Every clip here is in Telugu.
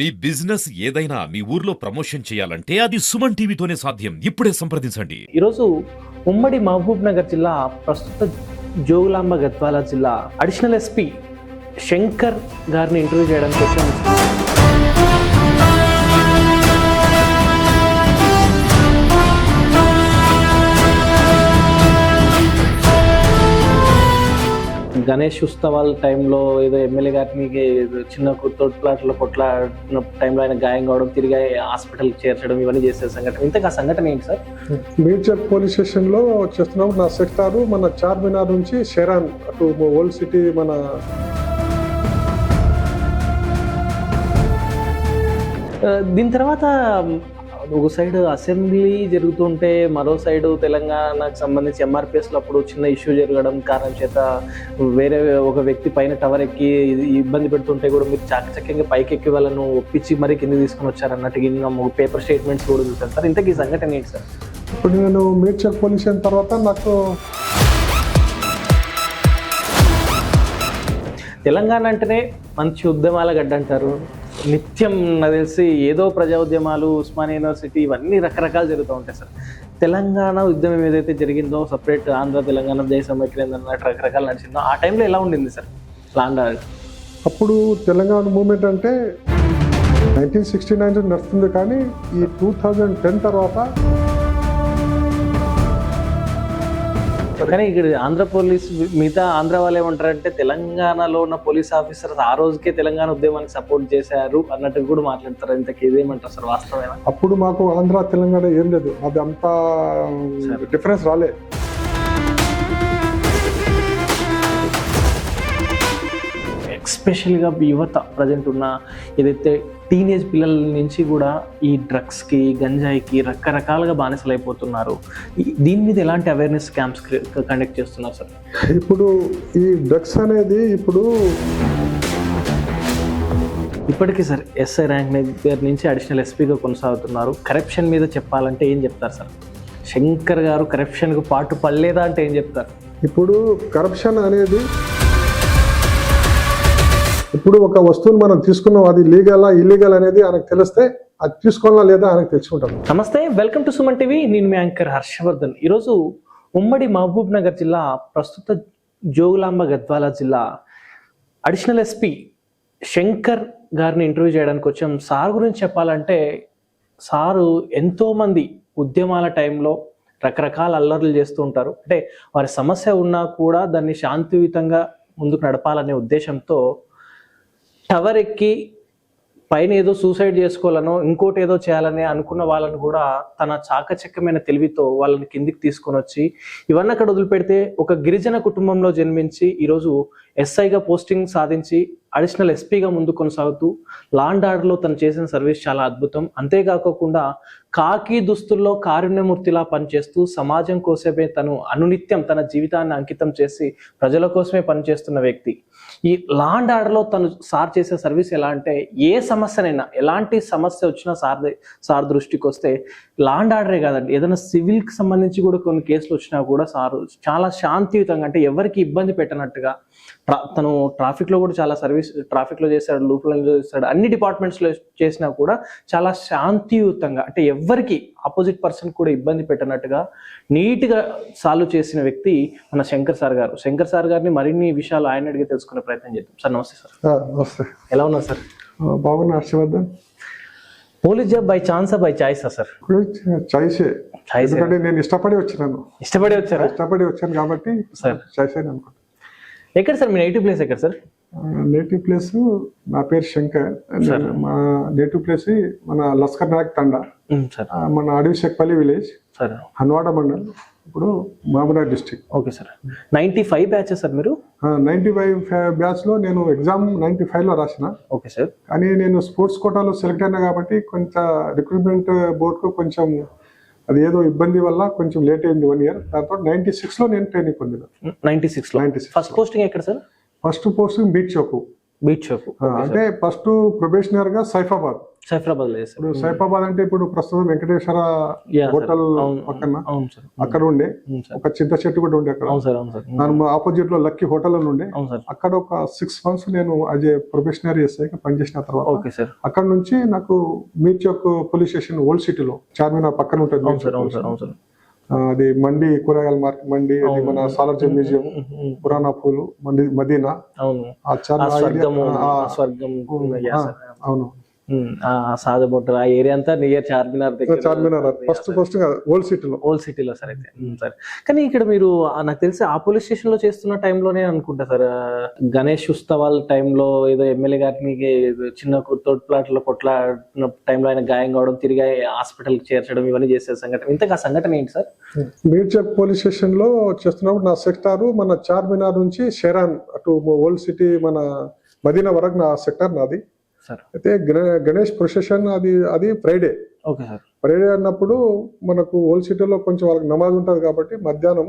మీ బిజినెస్ ఏదైనా మీ ఊర్లో ప్రమోషన్ చేయాలంటే అది సుమన్ టీవీతోనే సాధ్యం. ఇప్పుడే సంప్రదించండి. ఈరోజు ఉమ్మడి మహబూబ్ నగర్ జిల్లా, ప్రస్తుత జోగులాంబ గద్వాల జిల్లా అడిషనల్ ఎస్పీ శంకర్ గారిని ఇంటర్వ్యూ చేయడానికి వచ్చాము. గణేష్ ఉత్సవాల టైంలో ఏదో ఎమ్మెల్యే గారిని చిన్న తోట్లాట్లో కొట్లాడిన టైంలో ఆయన గాయం కావడం, తిరిగి హాస్పిటల్కి చేర్చడం, ఇవన్నీ చేసే సంఘటన. ఇంతకు ఆ సంఘటన ఏంటి సార్? మేడ్చల్ పోలీస్ స్టేషన్లో చేస్తున్నప్పుడు నా సెక్టారు మన చార్మినార్ నుంచి షెరాన్ అటు ఓల్డ్ సిటీ మన దీని తర్వాత ఒక సైడ్ అసెంబ్లీ జరుగుతుంటే మరో సైడు తెలంగాణకు సంబంధించి ఎంఆర్పిఎస్లో అప్పుడు చిన్న ఇష్యూ జరగడం కారణం చేత వేరే ఒక వ్యక్తి పైన టవర్ ఎక్కి ఇబ్బంది పెడుతుంటే కూడా మీరు చాకచక్యంగా పైకి ఎక్కి వాళ్ళను ఒప్పించి మరీ కింద తీసుకొని వచ్చారన్నట్టు ఇంకా పేపర్ స్టేట్మెంట్స్ కూడా చూసాను సార్. ఇంతకీ ఈ సంఘటన ఏంటి సార్? ఇప్పుడు నేను మేడ్చల్ పోలీస్ స్టేషన్ తర్వాత నాకు తెలంగాణ అంటేనే మంచి ఉద్యమాల గడ్డ అంటారు. నిత్యం నాకు తెలిసి ఏదో ప్రజా ఉద్యమాలు, ఉస్మానియా యూనివర్సిటీ, ఇవన్నీ రకరకాలు జరుగుతూ ఉంటాయి సార్. తెలంగాణ ఉద్యమం ఏదైతే జరిగిందో, సపరేట్ ఆంధ్ర తెలంగాణ దేశం అన్నట్టు రకరకాలు నడిచిందో, ఆ టైంలో ఎలా ఉండింది సార్ లాండ్ ఆర్డర్? అప్పుడు తెలంగాణ మూమెంట్ అంటే 1969 నడుస్తుంది, కానీ ఈ 2010 తర్వాత కానీ ఇక్కడ ఆంధ్ర పోలీస్, మిగతా ఆంధ్ర వాళ్ళు ఏమంటారంటే తెలంగాణలో ఉన్న పోలీస్ ఆఫీసర్స్ ఆ రోజుకే తెలంగాణ ఉద్యమానికి సపోర్ట్ చేశారు అన్నట్టు కూడా మాట్లాడతారు. ఇంతకీ ఇదేమంటారు సార్, వాస్తవమేనా? అప్పుడు మాకు ఆంధ్ర తెలంగాణ ఏం లేదు, అది అంతా డిఫరెన్స్ రాలే. ఎస్పెషల్గా యువత ప్రజెంట్ ఉన్న ఏదైతే టీనేజ్ పిల్లల నుంచి కూడా ఈ డ్రగ్స్కి, గంజాయికి రకరకాలుగా బానిసలైపోతున్నారు. దీని మీద ఎలాంటి అవేర్నెస్ క్యాంప్స్ కండక్ట్ చేస్తున్నారు సార్? ఇప్పుడు ఈ డ్రగ్స్ అనేది ఇప్పటికీ సార్ ఎస్ఐ ర్యాంక్ దగ్గర నుంచి అడిషనల్ ఎస్పీగా కొనసాగుతున్నారు. కరప్షన్ మీద చెప్పాలంటే ఏం చెప్తారు సార్? శంకర్ గారు కరప్షన్కు పాటు పడలేదా అంటే ఏం చెప్తారు? ఇప్పుడు కరప్షన్ అనేది, ఇప్పుడు ఒక వస్తువుని మనం తీసుకున్నాం, అది లీగలా ఇల్లీగల్ అనేది ఆయనకు తెలిస్తే అది తీసుకోవాలా లేదా ఆయనకు తెలుసుకుంటాం. నమస్తే, వెల్కమ్ టు సుమన్ టీవీ. నేను మీ యాంకర్ హర్షవర్ధన్. ఈరోజు ఉమ్మడి మహబూబ్ నగర్ జిల్లా, ప్రస్తుత జోగులాంబ గద్వాల జిల్లా అడిషనల్ ఎస్పీ శంకర్ గారిని ఇంటర్వ్యూ చేయడానికి వచ్చాం. సార్ గురించి చెప్పాలంటే, సారు ఎంతోమంది ఉద్యమాల టైంలో రకరకాల అల్లర్లు చేస్తూ ఉంటారు. అంటే వారి సమస్య ఉన్నా కూడా దాన్ని శాంతియుతంగా ముందుకు నడపాలనే ఉద్దేశంతో టవర్ ఎక్కి పైన ఏదో సూసైడ్ చేసుకోవాలనో ఇంకోటి ఏదో చేయాలని అనుకున్న వాళ్ళని కూడా తన చాకచక్యమైన తెలివితో వాళ్ళని కిందికి తీసుకొని వచ్చి, ఇవన్నీ అక్కడ వదిలిపెడితే ఒక గిరిజన కుటుంబంలో జన్మించి ఈరోజు ఎస్ఐగా పోస్టింగ్ సాధించి అడిషనల్ ఎస్పీగా ముందు కొనసాగుతూ లాండ్ ఆర్డర్లో తను చేసిన సర్వీస్ చాలా అద్భుతం. అంతేకాకుండా కాకి దుస్తుల్లో కారుణ్యమూర్తిలా పనిచేస్తూ సమాజం కోసమే తను అనునిత్యం తన జీవితాన్ని అంకితం చేసి ప్రజల కోసమే పనిచేస్తున్న వ్యక్తి. ఈ లాండ్ ఆర్డర్లో తను సార్ చేసే సర్వీస్ ఎలా అంటే, ఏ సమస్యనైనా, ఎలాంటి సమస్య వచ్చినా సార్ దృష్టికి వస్తే లాండ్ ఆర్డరే కాదండి, ఏదైనా సివిల్కి సంబంధించి కూడా కొన్ని కేసులు వచ్చినా కూడా సారు చాలా శాంతియుతంగా, అంటే ఎవరికి ఇబ్బంది పెట్టనట్టుగా, తను ట్రాఫిక్లో కూడా చాలా సర్వీస్, ట్రాఫిక్లో చేశాడు, లూప్లలో చేశాడు, అన్ని డిపార్ట్మెంట్స్లో చేసినా కూడా చాలా శాంతియుతంగా, అంటే ఎవరికి ఆపోజిట్ పర్సన్ కూడా ఇబ్బంది పెట్టనట్టుగా నీట్గా సాల్వ్ చేసిన వ్యక్తి మన శంకర్ సార్ గారు. శంకర్ సార్ గారిని మరిన్ని విషయాలు ఆయన అడిగి తెలుసుకునే ప్రయత్నం చేద్దాం. సార్ నమస్తే సార్. నమస్తే. ఎలా ఉన్నారు సార్? బాగున్నా హర్షవర్ధన్. పోలీస్ జాబ్ బై ఛాన్సా బై చాయిసా సార్? చాయిసే. ఎందుకంటే నేను ఇష్టపడి వచ్చాను కాబట్టి సార్ చాయిసే అనుకుంటా. ఎక్కడ సార్ మీ నేటివ్ ప్లేస్? ఎక్కడ సార్ నేటివ్ ప్లేస్? నా పేరు శంకర్. మా నేటివ్ ప్లేస్ మన లస్కర్ నాయక్ తండా, మన అడవిశెక్పల్లి విలేజ్, హన్వాడ మండల్, ఇప్పుడు Mahabubnagar district. Okay sir. 95 batches sir మీరు? 95 బ్యాచ్ లో నేను ఎగ్జామ్ 95 లో రాసిన. Okay sir. కానీ నేను స్పోర్ట్స్ కోటాలో సెలెక్ట్ అయినా కాబట్టి కొంచెం రిక్రూట్మెంట్ బోర్డుకు కొంచెం అది ఏదో ఇబ్బంది వల్ల కొంచెం లేట్ అయింది 1 year. దాంతో 96 లో నేను ట్రైనింగ్ పొందిన. 96 లో ఫస్ట్ పోస్టింగ్ ఎక్కడ sir? First posting beach Chowk. Beach Chowk. అంటే ఫస్ట్ ప్రొబేషనర్ గా సైఫాబాద్. సైఫరాబాద్ లో చేశారు. ఇప్పుడు సైఫాబాద్ అంటే ఇప్పుడు ప్రస్తుతం వెంకటేశ్వర Yeah, sir. హోటల్ అవును, పక్కన అవును సార్. అక్కడ ఉండే అవును సార్. ఒక చింత చెట్టు కూడా ఉండే అక్కడ. అవును సార్, అవును సార్. దాని ఆపోజిట్ లో లక్కీ హోటల్ అని ఉండే. అవును సార్. అక్కడ ఒక 6 months నేను యాజ్ ఏ ప్రొఫెషనరీ ఎస్ఐగా పనిచేసిన తర్వాత ఓకే సార్. అక్కడ నుంచి నాకు మీర్చౌక్ పోలీస్ స్టేషన్ ఓల్డ్ సిటీలో చార్మినార్ పక్కన ఉంటుంది. అవును సార్, అవును సార్, అవును సార్. అది మండి కూరగాయల మార్కెట్ మండి, అది మన సాలార్జంగ్ మ్యూజియం, పురాణా పూలు, మదీనా, అవును. ఆ ఆ స్వర్గము, ఆ స్వర్గం. Yeah, sir. అవును ఆ సాదబొట్టు ఆ ఏరియా అంతా నియర్ చార్మినార్ దగ్గర. చార్మినార్ ఫస్ట్ ఓల్డ్ సిటీలో. ఓల్డ్ సిటీలో సార్ అయితే. సార్ కానీ ఇక్కడ మీరు నాకు తెలిసి ఆ పోలీస్ స్టేషన్ లో చేస్తున్న టైంలోనే అనుకుంటా సార్, గణేష్ ఉత్సవాల టైంలో ఏదో ఎమ్మెల్యే గారిని చిన్న తోటి ప్లాట్ల కొట్లాడిన టైంలో ఆయన గాయం కావడం, తిరిగి హాస్పిటల్ చేర్చడం, ఇవన్నీ చేసే సంఘటన. ఇంతగా సంఘటన ఏంటి సార్? మీర్చౌక్ పోలీస్ స్టేషన్ లో చేస్తున్నప్పుడు నా సెక్టారు మన చార్మినార్ నుంచి షెరాన్ అటు ఓల్డ్ సిటీ మన మదీనా వరకు నా సెక్టార్ నాది. సార్ అయితే గణేష్ ప్రొసెషన్ అది ఫ్రైడే. Okay sir. ఫ్రైడే అన్నప్పుడు మనకు ఓల్డ్ సిటీలో కొంచెం వాళ్ళకి నమాజ్ ఉంటుంది కాబట్టి మధ్యాహ్నం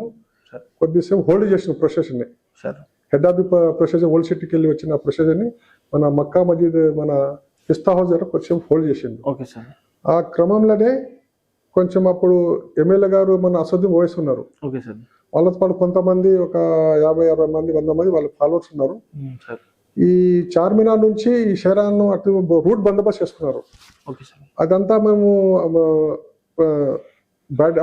కొద్దిసేపు హోల్డ్ చేసిన ప్రొసెషన్ ని. Sir head of the procession old సిటీకి వెళ్ళి వచ్చిన ప్రొసెషన్ ని మన మక్కా మజీద్ మన పిస్తా హౌస్ దగ్గర కొంచెం హోల్డ్ చేసింది. Okay sir. ఆ క్రమంలోనే కొంచెం అప్పుడు ఎమ్మెల్యే గారు మన అసదుద్దీన్ ఓవైసీ ఉన్నారు. Okay sir. వాళ్ళతో పాటు కొంతమంది ఒక 50-60 మంది 100 మంది వాళ్ళ ఫాలోవర్స్ ఉన్నారు. సార్ ఈ చార్మినార్ నుంచి ఈ షెరాన్ అటు రూట్ బందోబస్తు చేసుకున్నారు. Okay sir. అదంతా మేము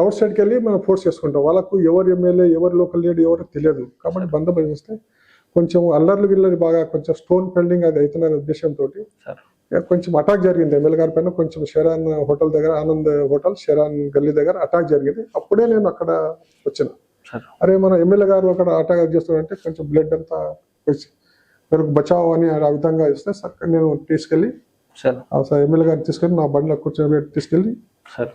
అవుట్ సైడ్కి వెళ్ళి మనం ఫోర్స్ చేసుకుంటాం. వాళ్ళకు ఎవరు ఎమ్మెల్యే, ఎవరు లోకల్ లీడర్ ఎవరు తెలియదు కాబట్టి బందోబస్తు చేస్తే కొంచెం అల్లర్లు గిల్లరి బాగా కొంచెం స్టోన్ పెల్డింగ్ అది అవుతున్న ఉద్దేశంతో కొంచెం అటాక్ జరిగింది ఎమ్మెల్యే గారి పైన. కొంచెం షెరాన్ హోటల్ దగ్గర, ఆనంద్ హోటల్ షెరాన్ గల్లీ దగ్గర అటాక్ జరిగింది. అప్పుడే నేను అక్కడ వచ్చిన. అరే మన ఎమ్మెల్యే గారు అక్కడ అటాక్ చేస్తున్నారంటే కొంచెం బ్లడ్ అంతా వచ్చి మనకు బచావ్ అని ఆ విధంగా ఇస్తే నేను తీసుకెళ్ళి ఎమ్మెల్యే గారిని తీసుకెళ్ళి నా బండిలో కూర్చొని తీసుకెళ్ళి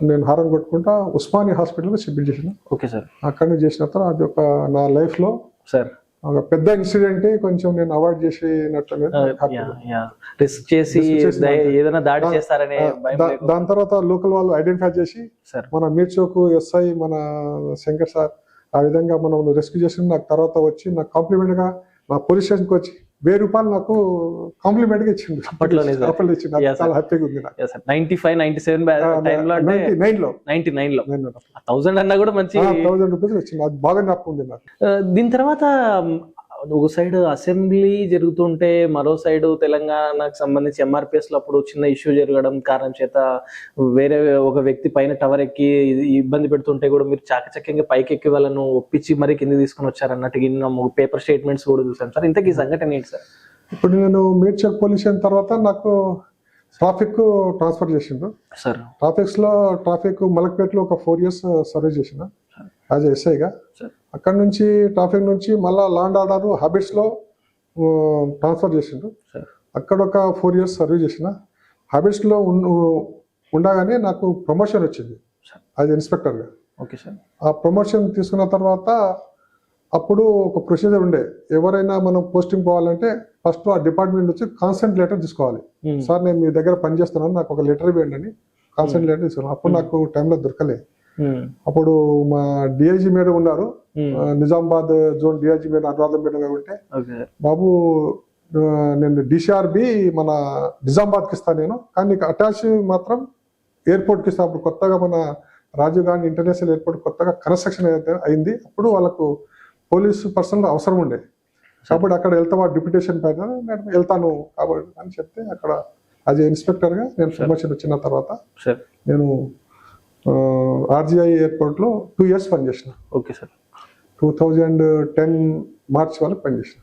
నేను హారం కొట్టుకుంటా ఉస్మానియా హాస్పిటల్కి షిఫ్ట్ చేసిన. Okay sir. అక్కడనే చేసిన తర్వాత అది ఒక నా లైఫ్ లో సార్ ఒక పెద్ద ఇన్సిడెంట్ కొంచెం నేను అవాయిడ్ చేసినట్టు. రిస్క్ చేసి ఏదైనా దాడి చేస్తారనే దాని తర్వాత లోకల్ వాళ్ళు ఐడెంటిఫై చేసి మన మీర్చౌక్ ఎస్ఐ మన శంకర్ సార్ ఆ విధంగా మనం రెస్క్యూ చేసి నాకు తర్వాత వచ్చి నాకు కాంప్లిమెంట్ గా నా పోలీస్ స్టేషన్కి వచ్చి 1000 రూపాయలు నాకు కాంప్లిమెంట్ గా ఇచ్చింది. చాలా హ్యాపీగా ఉంది. 1000 అన్నా కూడా మంచి 1000 రూపీస్ వచ్చింది. అది బాగా జ్ఞాపకం ఉంది నాకు. దీని తర్వాత ఒక సైడ్ అసెంబ్లీ జరుగుతుంటే మరో సైడ్ తెలంగాణకు సంబంధించి ఎంఆర్పిఎస్ లో అప్పుడు చిన్న ఇష్యూ జరగడం కారణం చేత వేరే ఒక వ్యక్తి పైన టవర్ ఎక్కి ఇబ్బంది పెడుతుంటే కూడా మీరు చాకచక్యంగా పైకి ఎక్కి వాళ్ళను ఒప్పించి మరీ కింద తీసుకుని వచ్చారన్నట్టు పేపర్ స్టేట్మెంట్స్ కూడా చూసాం సార్. ఇంతకీ సంఘటన ఏంటి సార్? ఇప్పుడు నేను మీర్చౌక్ పోలీస్ స్టేషన్ తర్వాత నాకు ట్రాఫిక్ ట్రాన్స్ఫర్ చేసిండు సార్. ట్రాఫిక్ మలక్పేటలో ఒక 4 years సర్వీస్ చేసిన యాజ్ ఎస్ఐగా. అక్కడ నుంచి ట్రాఫిక్ నుంచి మళ్ళా లాండ్ ఆర్డర్ హ్యాబిట్స్ లో ట్రాన్స్ఫర్ చేసిండు. అక్కడ ఒక 4 years సర్వీస్ చేసిన. హ్యాబిట్స్ లో ఉండగానే నాకు ప్రమోషన్ వచ్చింది యాజ్ ఇన్స్పెక్టర్ గా. ఆ ప్రమోషన్ తీసుకున్న తర్వాత అప్పుడు ఒక ప్రొసీజర్ ఉండే, ఎవరైనా మనం పోస్టింగ్ పోవాలంటే ఫస్ట్ ఆ డిపార్ట్మెంట్ నుంచి కాన్సెంట్ లెటర్ తీసుకోవాలి. సార్ నేను మీ దగ్గర పనిచేస్తున్నాను, నాకు ఒక లెటర్ ఇవ్వండి అని కాన్సెంట్ లెటర్ తీసుకున్నాను. అప్పుడు నాకు టైంలో దొరకలేదు. అప్పుడు మా డిఐజీ మేడం ఉన్నారు, Nizamabad zone DIG madam Anuradha madam గారు ఉంటే, బాబు నేను డిసిఆర్బి మన నిజామాబాద్ కి ఇస్తాను నేను, కానీ నీకు అటాచ్ మాత్రం ఎయిర్పోర్ట్ కి ఇస్తాను. అప్పుడు కొత్తగా మన రాజీవ్ గాంధీ ఇంటర్నేషనల్ ఎయిర్పోర్ట్ కొత్తగా కన్స్ట్రక్షన్ అయింది. అప్పుడు వాళ్ళకు పోలీసు పర్సనల్ అవసరం ఉండే కాబట్టి అక్కడ వెళ్తావా డిప్యూటేషన్ పైన, నేను వెళ్తాను కాబట్టి అని చెప్తే అక్కడ యాజ్ ఇన్స్పెక్టర్ గా నేను ప్రమోషన్ వచ్చిన తర్వాత నేను ఆర్జీఐ ఎయిర్పోర్ట్ లో 2 years పనిచేసిన. 2010 March వరకు పనిచేసిన.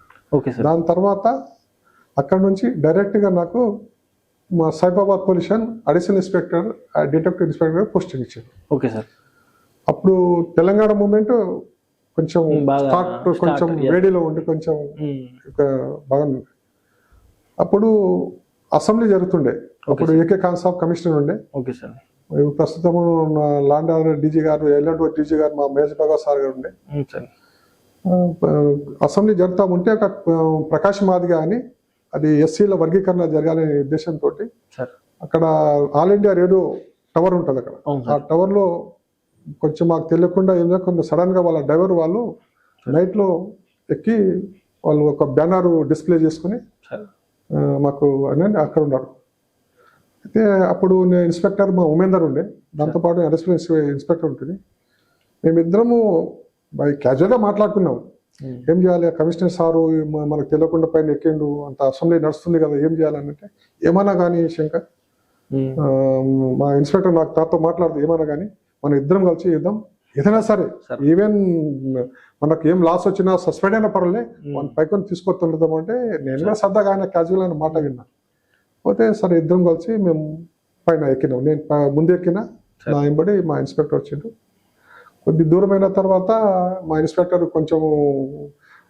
దాని తర్వాత అక్కడ నుంచి డైరెక్ట్ గా నాకు మా Saifabad police additional inspector detective inspector posting ఇచ్చారు. అప్పుడు తెలంగాణ మూమెంట్ కొంచెం కొంచెం వేడిలో ఉండి కొంచెం బాగా. అప్పుడు అసెంబ్లీ జరుగుతుండే, అప్పుడు ఏకే ఖాన్ సాబ్ కమిషనర్ ఉండే. ప్రస్తుతం లాండ్ ఆర్డర్ డీజీ గారు, ఎల్లండ్ డీజీ గారు మా మహేష్ భగవత్ సార్ గారు ఉండే. అసెంబ్లీ జరుగుతూ ఉంటే ఒక ప్రకాష్ మాదిగా అని, అది ఎస్సీల వర్గీకరణ జరగాలనే ఉద్దేశంతో అక్కడ ఆల్ ఇండియా రేడియో టవర్ ఉంటుంది అక్కడ. ఆ టవర్ లో కొంచెం మాకు తెలియకుండా ఏంటంటే కొంచెం సడన్ గా వాళ్ళ డ్రైవర్ వాళ్ళు నైట్ లో ఎక్కి వాళ్ళు ఒక బ్యానర్ డిస్ప్లే చేసుకుని మాకు అని అక్కడ ఉన్నారు. అయితే అప్పుడు నేను ఇన్స్పెక్టర్ మా ఉమేందర్ ఉండే, దాంతోపాటు అడిషనల్ ఇన్స్పెక్టర్ ఉంటుంది. మేమిద్దరము క్యాజువల్గా మాట్లాడుకున్నాం, ఏం చేయాలి కమిషనర్ సారు మనకు తెలియకుండా పైన ఎక్కిండు, అంత అసెంబ్లీ నడుస్తుంది కదా ఏం చేయాలంటే, ఏమన్నా కానీ శంకర్ మా ఇన్స్పెక్టర్ నాతో మాట్లాడుతూ ఏమన్నా కానీ మనం ఇద్దరం కలిసి ఇద్దాం, ఏదైనా సరే ఈవెన్ మనకు ఏం లాస్ వచ్చినా సస్పెండ్ అయినా పర్వాలే మన పైకొని తీసుకొస్తుండదాం అంటే, నేను కూడా సరదాగా ఆయన క్యాజువల్ అయిన మాట విన్నా. పోతే సరే ఇద్దరం కలిసి మేము పైన ఎక్కినాం. నేను ముందు ఎక్కినా, నా వెంబడి మా ఇన్స్పెక్టర్ వచ్చిండు. కొద్ది దూరమైన తర్వాత మా ఇన్స్పెక్టర్ కొంచెము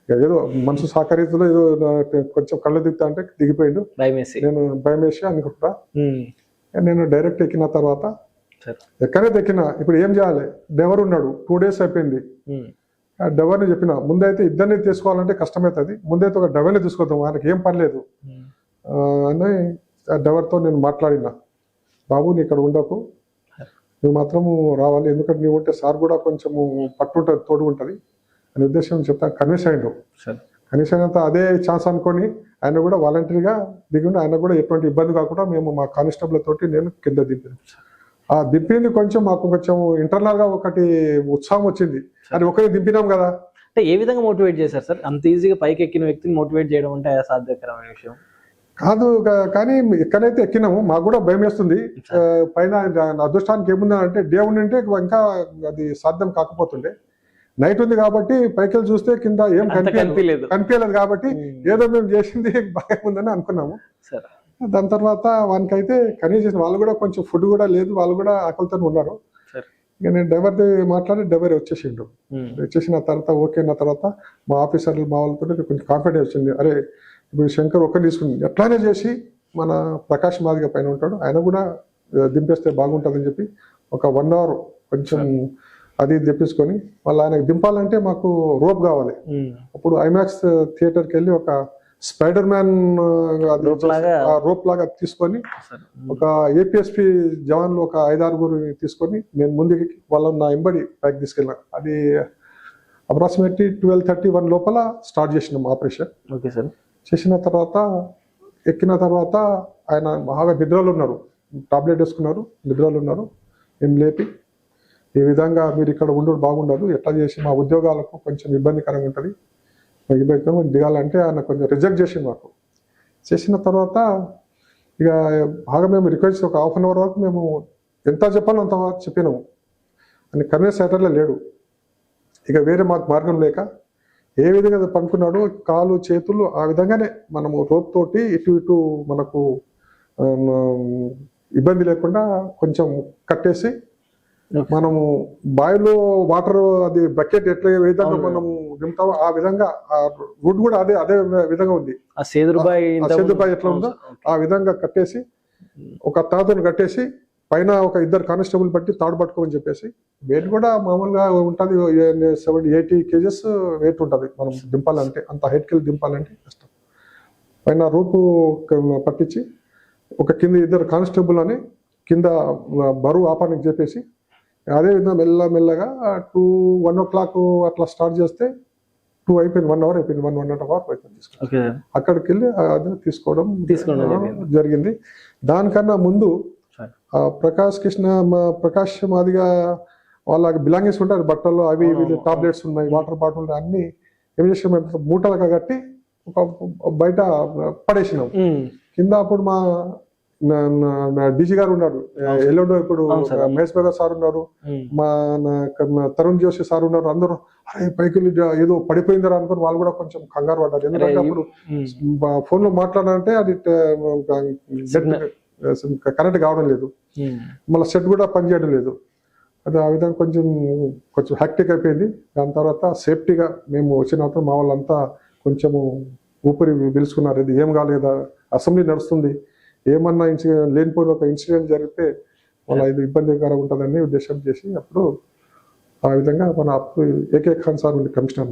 ఏదో మనసు సహకరిస్తులో ఏదో కొంచెం కళ్ళు దిగుతా అంటే దిగిపోయిండు. నేను భయం వేసి అనుకుంటా. నేను డైరెక్ట్ ఎక్కిన తర్వాత ఎక్కడైతే ఎక్కినా ఇప్పుడు ఏం చేయాలి, డెవర్ ఉన్నాడు, 2 days అయిపోయింది. ఆ డెవర్ని చెప్పిన ముందైతే ఇద్దరిని తీసుకోవాలంటే కష్టమవుతుంది, ముందైతే ఒక డెవర్ని తీసుకొద్దాం, ఆయనకి ఏం పని లేదు అని ఆ డెవర్తో నేను మాట్లాడినా. బాబు నీ ఇక్కడ ఉండకు, నువ్వు మాత్రము రావాలి, ఎందుకంటే నీవు ఉంటే సార్ కూడా కొంచెము పట్టుంటుంది, తోడు ఉంటుంది అనే ఉద్దేశం చెప్తా. కన్విన్స్ అయ్యిండు. కనీసం అయినంత అదే ఛాన్స్ అనుకొని ఆయన కూడా వాలంటరీగా దిగి, ఆయన కూడా ఎటువంటి ఇబ్బంది కాకుండా మేము మా కానిస్టేబుల్ తోటి నేను కింద దింపాను. ఆ దింపింది కొంచెం మాకు కొంచెం ఇంటర్నల్ గా ఒకటి ఉత్సాహం వచ్చింది, అది ఒకరి దింపినాం కదా. అంటే ఏ విధంగా మోటివేట్ చేశారు సార్? అంత ఈజీగా పైకి ఎక్కిన వ్యక్తిని మోటివేట్ చేయడం అంటే అసాధ్యకరమైన విషయం కాదు. కానీ ఎక్కడైతే ఎక్కినాము మాకు కూడా భయం వేస్తుంది. పైన అదృష్టానికి ఏముందా అంటే దేవుని అంటే ఇంకా అది సాధ్యం కాకపోతుండే. నైట్ ఉంది కాబట్టి పైకి చూస్తే కింద ఏం కనిపించలేదు కాబట్టి ఏదో మేము చేసింది బాగా ఉందని అనుకున్నాము. దాని తర్వాత వానికైతే కనీసం వాళ్ళు కూడా కొంచెం ఫుడ్ కూడా లేదు, వాళ్ళు కూడా ఆకలితో ఉన్నారు. ఇక నేను డ్రైవర్ది మాట్లాడి డ్రైవర్ వచ్చేసిండు. వచ్చేసిన తర్వాత ఓకే అయిన తర్వాత మా ఆఫీసర్లు మా వాళ్ళతో కొంచెం కాన్ఫిడెన్స్ వచ్చింది. అరే ఇప్పుడు శంకర్ ఒక్కరిని తీసుకుని ఎట్లానే చేసి మన ప్రకాష్ మాదిగ పైన ఉంటాడు, ఆయన కూడా దింపేస్తే బాగుంటుందని చెప్పి ఒక 1 hour కొంచెం అది తెప్పించుకొని మళ్ళీ ఆయనకు దింపాలంటే మాకు రోప్ కావాలి. అప్పుడు ఐమాక్స్ థియేటర్కి వెళ్ళి ఒక స్పైడర్ మ్యాన్ రోప్ లాగా తీసుకొని ఒక ఏపీఎస్పి జవాన్లు ఒక 5-6 తీసుకొని నేను ముందుకి వాళ్ళని నా ఎంబడి పైకి తీసుకెళ్ళాను. అది అప్రాక్సిమేట్లీ 12:30-1 లోపల స్టార్ట్ చేసినాం ఆపరేషన్. Okay sir. చేసిన తర్వాత ఎక్కిన తర్వాత ఆయన బాగా నిద్రలో ఉన్నారు, టాబ్లెట్ వేసుకున్నారు, నిద్రలో ఉన్నారు. మేము లేపి ఈ విధంగా మీరు ఇక్కడ ఉండడం బాగుండదు, ఎట్లా చేసి మా ఉద్యోగాలకు కొంచెం ఇబ్బందికరంగా ఉంటుంది, దిగాలంటే ఆయన కొంచెం రిజెక్ట్ చేసి మాకు చేసిన తర్వాత ఇక బాగా మేము రిక్వెస్ట్ ఒక 1/2 hour వరకు మేము ఎంత చెప్పాలో అంత చెప్పినాము. అని కన్వీన్స్ థియేటర్లో లేడు. ఇక వేరే మాకు మార్గం లేక ఏ విధంగా పనుకున్నాడు, కాలు చేతులు ఆ విధంగానే మనము రోప్ తోటి ఇటు ఇటు మనకు ఇబ్బంది లేకుండా కొంచెం కట్టేసి మనము బావిలో వాటర్ అది బకెట్ ఎట్లా విధంగా మనము దింపుతామో ఆ విధంగా ఆ రూట్ కూడా అదే విధంగా ఉంది. ఆ సేదుబాయి ఎట్లా ఉందో ఆ విధంగా కట్టేసి ఒక తాతను కట్టేసి పైన ఒక 2 కానిస్టేబుల్ బట్టి తాడు పట్టుకోమని చెప్పేసి, వెయిట్ కూడా మామూలుగా ఉంటుంది 70-80 kgs వెయిట్ ఉంటుంది మనం దింపాలంటే, అంత హైట్కి వెళ్ళి దింపాలంటే కష్టం. పైన రూపు పట్టించి ఒక కింద 2 కానిస్టేబుల్ అని కింద బరువు ఆపానికి చెప్పేసి అదేవిధంగా మెల్లగా 1 o'clock అట్లా స్టార్ట్ చేస్తే 2 అయిపోయింది, 1 hour అయిపోయింది, 1.5 hour అయిపోయింది. అక్కడికి వెళ్ళి అది తీసుకోవడం జరిగింది. దానికన్నా ముందు ప్రకాష్ మాదిగా వాళ్ళ బిలాంగింగ్స్ ఉంటారు, బట్టలు అవి ఇవి టాబ్లెట్స్ ఉన్నాయి, వాటర్ బాటిల్ అన్ని ఏం చేసాం మూటలుగా కట్టి ఒక బయట పడేసినాం కింద. అప్పుడు మా డీజీ గారు ఉన్నారు, ఎల్లుండో ఇప్పుడు మహేష్ బాబు సార్ ఉన్నారు, మా తరుణ్ జోషి సార్ ఉన్నారు. అందరూ అరే పైకి ఏదో పడిపోయిందరా అనుకుని వాళ్ళు కూడా కొంచెం కంగారు పడ్డారు. ఎందుకంటే అప్పుడు ఫోన్ లో మాట్లాడాలంటే అది కరెంట్ కావడం లేదు, మళ్ళీ సెట్ కూడా పనిచేయడం లేదు. అది ఆ విధంగా కొంచెం హ్యాక్టిక్ అయిపోయింది. దాని తర్వాత సేఫ్టీగా మేము వచ్చినప్పుడు మా వాళ్ళంతా కొంచెము ఊపిరి పిలుచుకున్నారు. ఇది ఏం కాలేదా, అసెంబ్లీ నడుస్తుంది, ఏమన్నా లేనిపోయిన ఒక ఇన్సిడెంట్ జరిగితే వాళ్ళ ఇది ఇబ్బందికరంగా ఉంటుందని ఉద్దేశం చేసి అప్పుడు ఆ విధంగా మన ఏకే ఖాన్ సార్ ఉంది కమిషనర్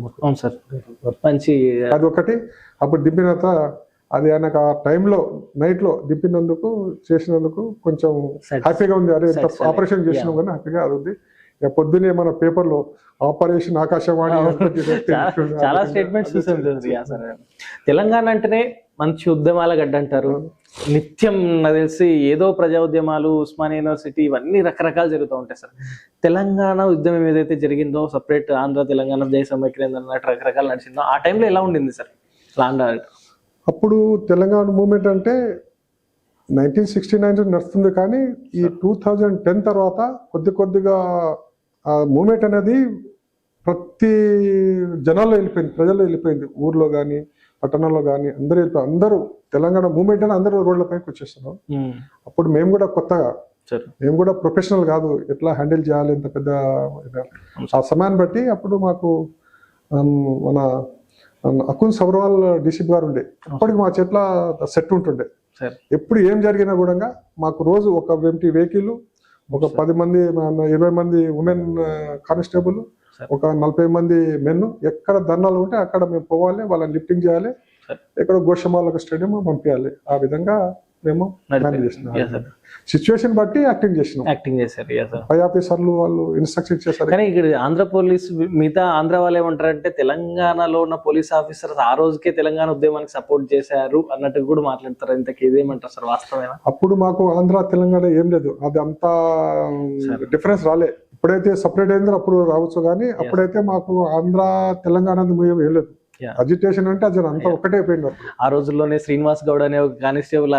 మంచి అది ఒకటి. అప్పుడు దింపినంత అది ఆయనకు ఆ టైంలో నైట్ లో దింపినందుకు చేసినందుకు కొంచెం హ్యాపీగా ఉంది. అదే ఆపరేషన్ చేసినాం కానీ హ్యాపీగా అది ఉంది. ఇక పొద్దునే మన పేపర్లో ఆపరేషన్ ఆకాశవాణి చాలా స్టేట్మెంట్స్ చూసాం. తెలంగాణ అంటేనే మంచి ఉద్యమాల గడ్డ అంటారు, నిత్యం నాకు తెలిసి ఏదో ప్రజా ఉద్యమాలు, ఉస్మానియా యూనివర్సిటీ ఇవన్నీ రకరకాలు జరుగుతూ ఉంటాయి సార్. తెలంగాణ ఉద్యమం ఏదైతే జరిగిందో, సపరేట్ ఆంధ్ర తెలంగాణ జై సమైక్యాంధ్ర అన్నట్టు రకరకాలు నడిచిందో, ఆ టైంలో ఎలా ఉండింది సార్ లాండా? అప్పుడు తెలంగాణ మూమెంట్ అంటే 1969 నడుస్తుంది, కానీ ఈ 2010 తర్వాత కొద్దిగా ఆ మూమెంట్ అనేది ప్రతి జనాల్లో వెళ్ళిపోయింది, ప్రజల్లో వెళ్ళిపోయింది. ఊర్లో కానీ పట్టణంలో కానీ అందరూ తెలంగాణ మూమెంట్ అని అందరూ రోడ్లపైకి వచ్చేస్తున్నాం. అప్పుడు మేము కూడా కొత్తగా, మేము కూడా ప్రొఫెషనల్ కాదు, ఎట్లా హ్యాండిల్ చేయాలి ఇంత పెద్ద. ఆ సమయాన్ని బట్టి అప్పుడు మాకు మన అకున్ సబర్వాల్ డీసీపీ గారు ఉండే, అప్పటికి మా చేతిలో సెట్ ఉంటుండే. ఎప్పుడు ఏం జరిగినా కూడా మాకు రోజు ఒక 20 వెహికల్, ఒక 10 మంది 20 మంది ఉమెన్ కానిస్టేబుల్, ఒక 40 మంది మెన్, ఎక్కడ ధర్నాలు ఉంటే అక్కడ మేము పోవాలి, వాళ్ళని లిఫ్టింగ్ చేయాలి, ఎక్కడ గోషమాల స్టేడియం పంపించాలి. ఆ విధంగా మేము సిచ్యువేషన్ బట్టి యాక్టింగ్ చేశారు. పై ఆఫీసర్లు వాళ్ళు ఇన్స్ట్రక్షన్ చేశారు. కానీ ఇక్కడ ఆంధ్ర పోలీస్, మిగతా ఆంధ్ర వాళ్ళు ఏమంటారంటే తెలంగాణలో ఉన్న పోలీస్ ఆఫీసర్స్ ఆ రోజుకే తెలంగాణ ఉద్యమానికి సపోర్ట్ చేశారు అన్నట్టు కూడా మాట్లాడతారు. ఇంతకీ ఇదేమంటారు సార్, వాస్తవేనా? అప్పుడు మాకు ఆంధ్ర తెలంగాణ ఏం లేదు, అది అంతా డిఫరెన్స్ రాలే. ఇప్పుడైతే సపరేట్ అయిందో అప్పుడు రావచ్చు, కానీ అప్పుడైతే మాకు ఆంధ్ర తెలంగాణ ఏం లేదు. అజిటేషన్ అంటే అది అంతా ఒకటే అయిపోయింది. ఆ రోజుల్లోనే శ్రీనివాస్ గౌడ్ అనే ఒక కానిస్టేబుల్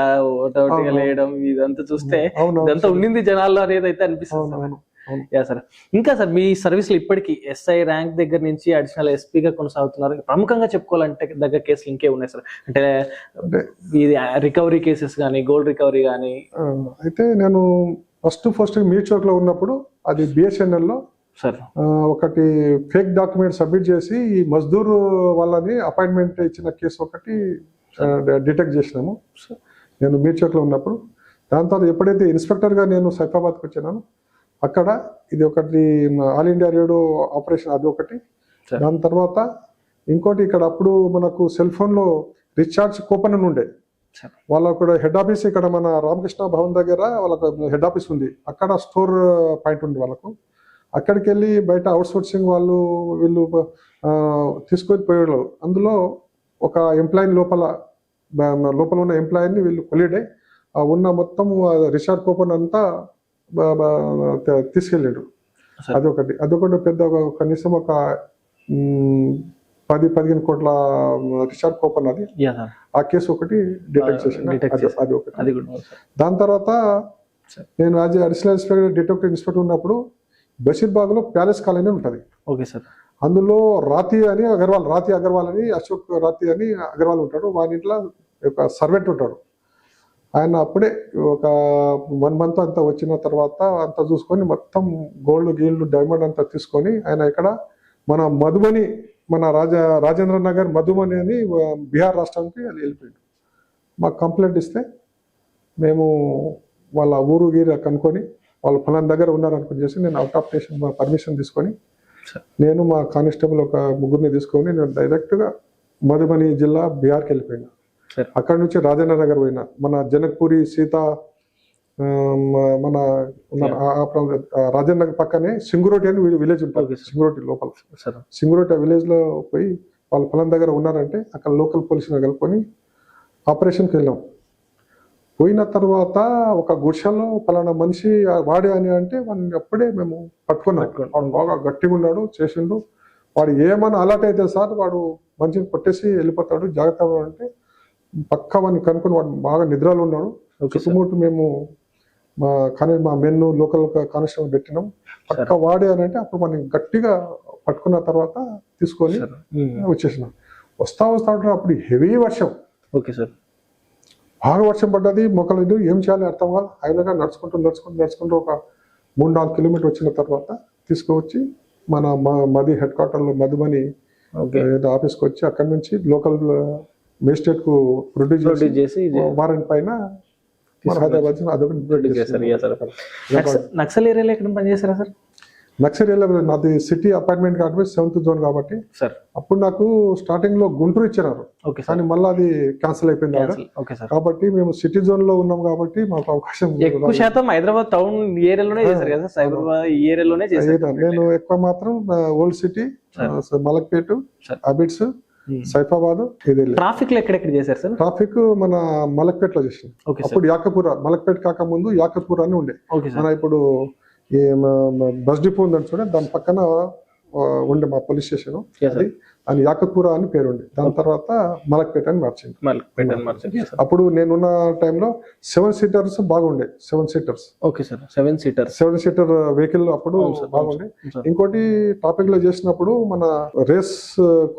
వేయడం, ఇదంతా చూస్తే ఇదంతా ఉండింది జనాల్లో అనేది అయితే అనిపిస్తుంది సార్. ఇంకా సార్ మీ సర్వీస్ లో ఇప్పటికీ ఎస్ఐ ర్యాంక్ దగ్గర నుంచి అడిషనల్ ఎస్పీగా కొనసాగుతున్నారు. ప్రముఖంగా చెప్పుకోవాలంటే దగ్గర కేసులు ఇంకే ఉన్నాయి సార్, అంటే ఇది రికవరీ కేసెస్ కానీ, గోల్డ్ రికవరీ కానీ. అయితే నేను ఫస్ట్ మీట్ చౌక్ లో ఉన్నప్పుడు, అది బిఎస్ఎన్ఎల్ లో ఒకటి ఫేక్ డాక్యుమెంట్ సబ్మిట్ చేసి ఈ మజ్దూర్ వాళ్ళని అపాయింట్మెంట్ ఇచ్చిన కేసు ఒకటి డిటెక్ట్ చేసినాము నేను మీట్ చౌక్ లో ఉన్నప్పుడు. దాని తర్వాత ఎప్పుడైతే ఇన్స్పెక్టర్ గా నేను సైఫాబాద్కి వచ్చినాను, అక్కడ ఇది ఒకటి ఆల్ ఇండియా రేడియో ఆపరేషన్, అది ఒకటి. దాని తర్వాత ఇంకోటి, ఇక్కడ అప్పుడు మనకు సెల్ ఫోన్ లో రీఛార్జ్ కూపన్ అని ఉండే, వాళ్ళకు కూడా హెడ్ ఆఫీస్ ఇక్కడ మన రామకృష్ణ భవన్ దగ్గర వాళ్ళకు హెడ్ ఆఫీస్ ఉంది, అక్కడ స్టోర్ పాయింట్ ఉంది వాళ్ళకు. అక్కడికి వెళ్ళి బయట అవుట్ సోర్సింగ్ వాళ్ళు వీళ్ళు తీసుకొని పోయేవాళ్ళు. అందులో ఒక ఎంప్లాయీని లోపల ఉన్న ఎంప్లాయీని వీళ్ళు కొలిడే ఉన్న మొత్తం రిచార్జ్ కూపన్ అంతా తీసుకెళ్ళాడు. అదొకటి పెద్ద కనీసం ఒక 10-15 కోట్ల రిచార్జ్ కూపన్, అది ఆ కేసు ఒకటి డిటెక్ట్ చేసిన, అది ఒకటి. దాని తర్వాత నేను as additional inspector detective inspector ఉన్నప్పుడు బషీర్బాగ్ లో ప్యాలెస్ కాలనీ ఉంటుంది. Okay sir. అందులో రాతి అగర్వాల్ అని అశోక్ రాతి అని అగర్వాల్ ఉంటాడు. వాని ఇంట్లో ఒక సర్వెంట్ ఉంటాడు. ఆయన అప్పుడే ఒక 1 month అంతా వచ్చిన తర్వాత అంతా చూసుకొని మొత్తం గోల్డ్ డైమండ్ అంతా తీసుకొని ఆయన ఇక్కడ మన మధుబని, మన రాజేంద్ర నగర్ మధుబని అని బీహార్ రాష్ట్రానికి వెళ్ళిపోయాడు. మాకు కంప్లైంట్ ఇస్తే మేము వాళ్ళ ఊరు గీరు కనుక్కొని వాళ్ళు ఫలానా దగ్గర ఉన్నారనుకుని చేసి నేను అవుట్ ఆఫ్ స్టేషన్ పర్మిషన్ తీసుకొని నేను మా కానిస్టేబుల్ ఒక 3 తీసుకొని నేను డైరెక్ట్గా మధుబని జిల్లా బీహార్కి వెళ్ళిపోయినా. అక్కడ నుంచి రాజేంద్ర నగర్ పోయినా, మన జనక్పూరి సీత, మన రాజేంద్ర నగర్ పక్కనే సింగురోటి అని విలేజ్ ఉంటుంది, సింగురోటి లోపల. సింగురోటి విలేజ్ లో పోయి వాళ్ళు ఫలానా దగ్గర ఉన్నారంటే అక్కడ లోకల్ పోలీసులు కలుపుకొని ఆపరేషన్కి వెళ్ళాం. పోయిన తర్వాత ఒక గుడిసెలో పలానా మనిషి వాడే అని అంటే వాడిని అప్పుడే మేము పట్టుకున్నాం. వాడు బాగా గట్టిగా ఉన్నాడు, చేసిండు. వాడు ఏమన్నా అలర్ట్ అయితే సార్ వాడు మనిషిని కొట్టేసి వెళ్ళిపోతాడు, జాగ్రత్త అంటే పక్కా వాడిని కనుక్కొని వాడు బాగా నిద్రలో ఉన్నాడు. చుట్టుముట్టు మేము మా మెన్ లోకల్ కానిస్టేబుల్ పెట్టినాం. పక్క వాడే అని అంటే అప్పుడు మనం గట్టిగా పట్టుకున్న తర్వాత తీసుకొని వచ్చేసినాం. వస్తా ఉంటాడు. అప్పుడు హెవీ వర్షం. Okay sir. బాగా వర్షం పడ్డది, మొక్కలు ఏం చేయాలి అర్థం కాదు. అయినగా నడుచుకుంటూ ఒక 3-4 కిలోమీటర్ వచ్చిన తర్వాత తీసుకువచ్చి మన మది హెడ్ క్వార్టర్లో మధుబని ఆఫీస్కి వచ్చి అక్కడి నుంచి లోకల్ మేజిస్ట్రేట్ కు ప్రొడ్యూస్ చేసి వారెంట్ పైన హైదరాబాద్ నక్సల్ ఏరియాలో ఎక్కడ పనిచేస్తారా సార్? నక్సల్ ఏరియా నాది సిటీ అపార్ట్మెంట్ కాబట్టి 7th జోన్ కాబట్టి అప్పుడు నాకు స్టార్టింగ్ లో గుంటూరు ఇచ్చినారు, కానీ మళ్ళీ అది క్యాన్సిల్ అయిపోయింది. కాబట్టి మేము సిటీ జోన్ లో ఉన్నాం కాబట్టి మాకు అవకాశం ఎక్కువ శాతం హైదరాబాద్ టౌన్ ఏరియాలోనే చేశారు కదా, సైబరాబాద్ ఏరియాలోనే చేశారు. నేను ఎక్కువ మాత్రం ఓల్డ్ సిటీ, మలక్పేట, అబిడ్స్, సైఫాబాద్ ఇది ట్రాఫిక్ లో ఎక్కడెక్కడ చేశారు సార్? ట్రాఫిక్ మన మలక్పేటలో చేసింది. Okay sir. అప్పుడు యాకపూర, మలక్పేట కాక ముందు యాకపూర అని ఉండే. Okay sir. మన ఇప్పుడు ఈ బస్ డిపో ఉందని చూడండి, దాని పక్కన ఉండే మా పోలీస్ స్టేషన్ అది అని యాకపూర అని పేరు ఉండే. దాని తర్వాత మలక్పేట అని మార్చింది. అప్పుడు నేనున్న టైంలో 7 సీటర్స్ బాగుండే. 7 seaters. Okay sir. 7 seater vehicle అప్పుడు బాగుండే. ఇంకోటి ట్రాఫిక్ లో చేసినప్పుడు మన రేస్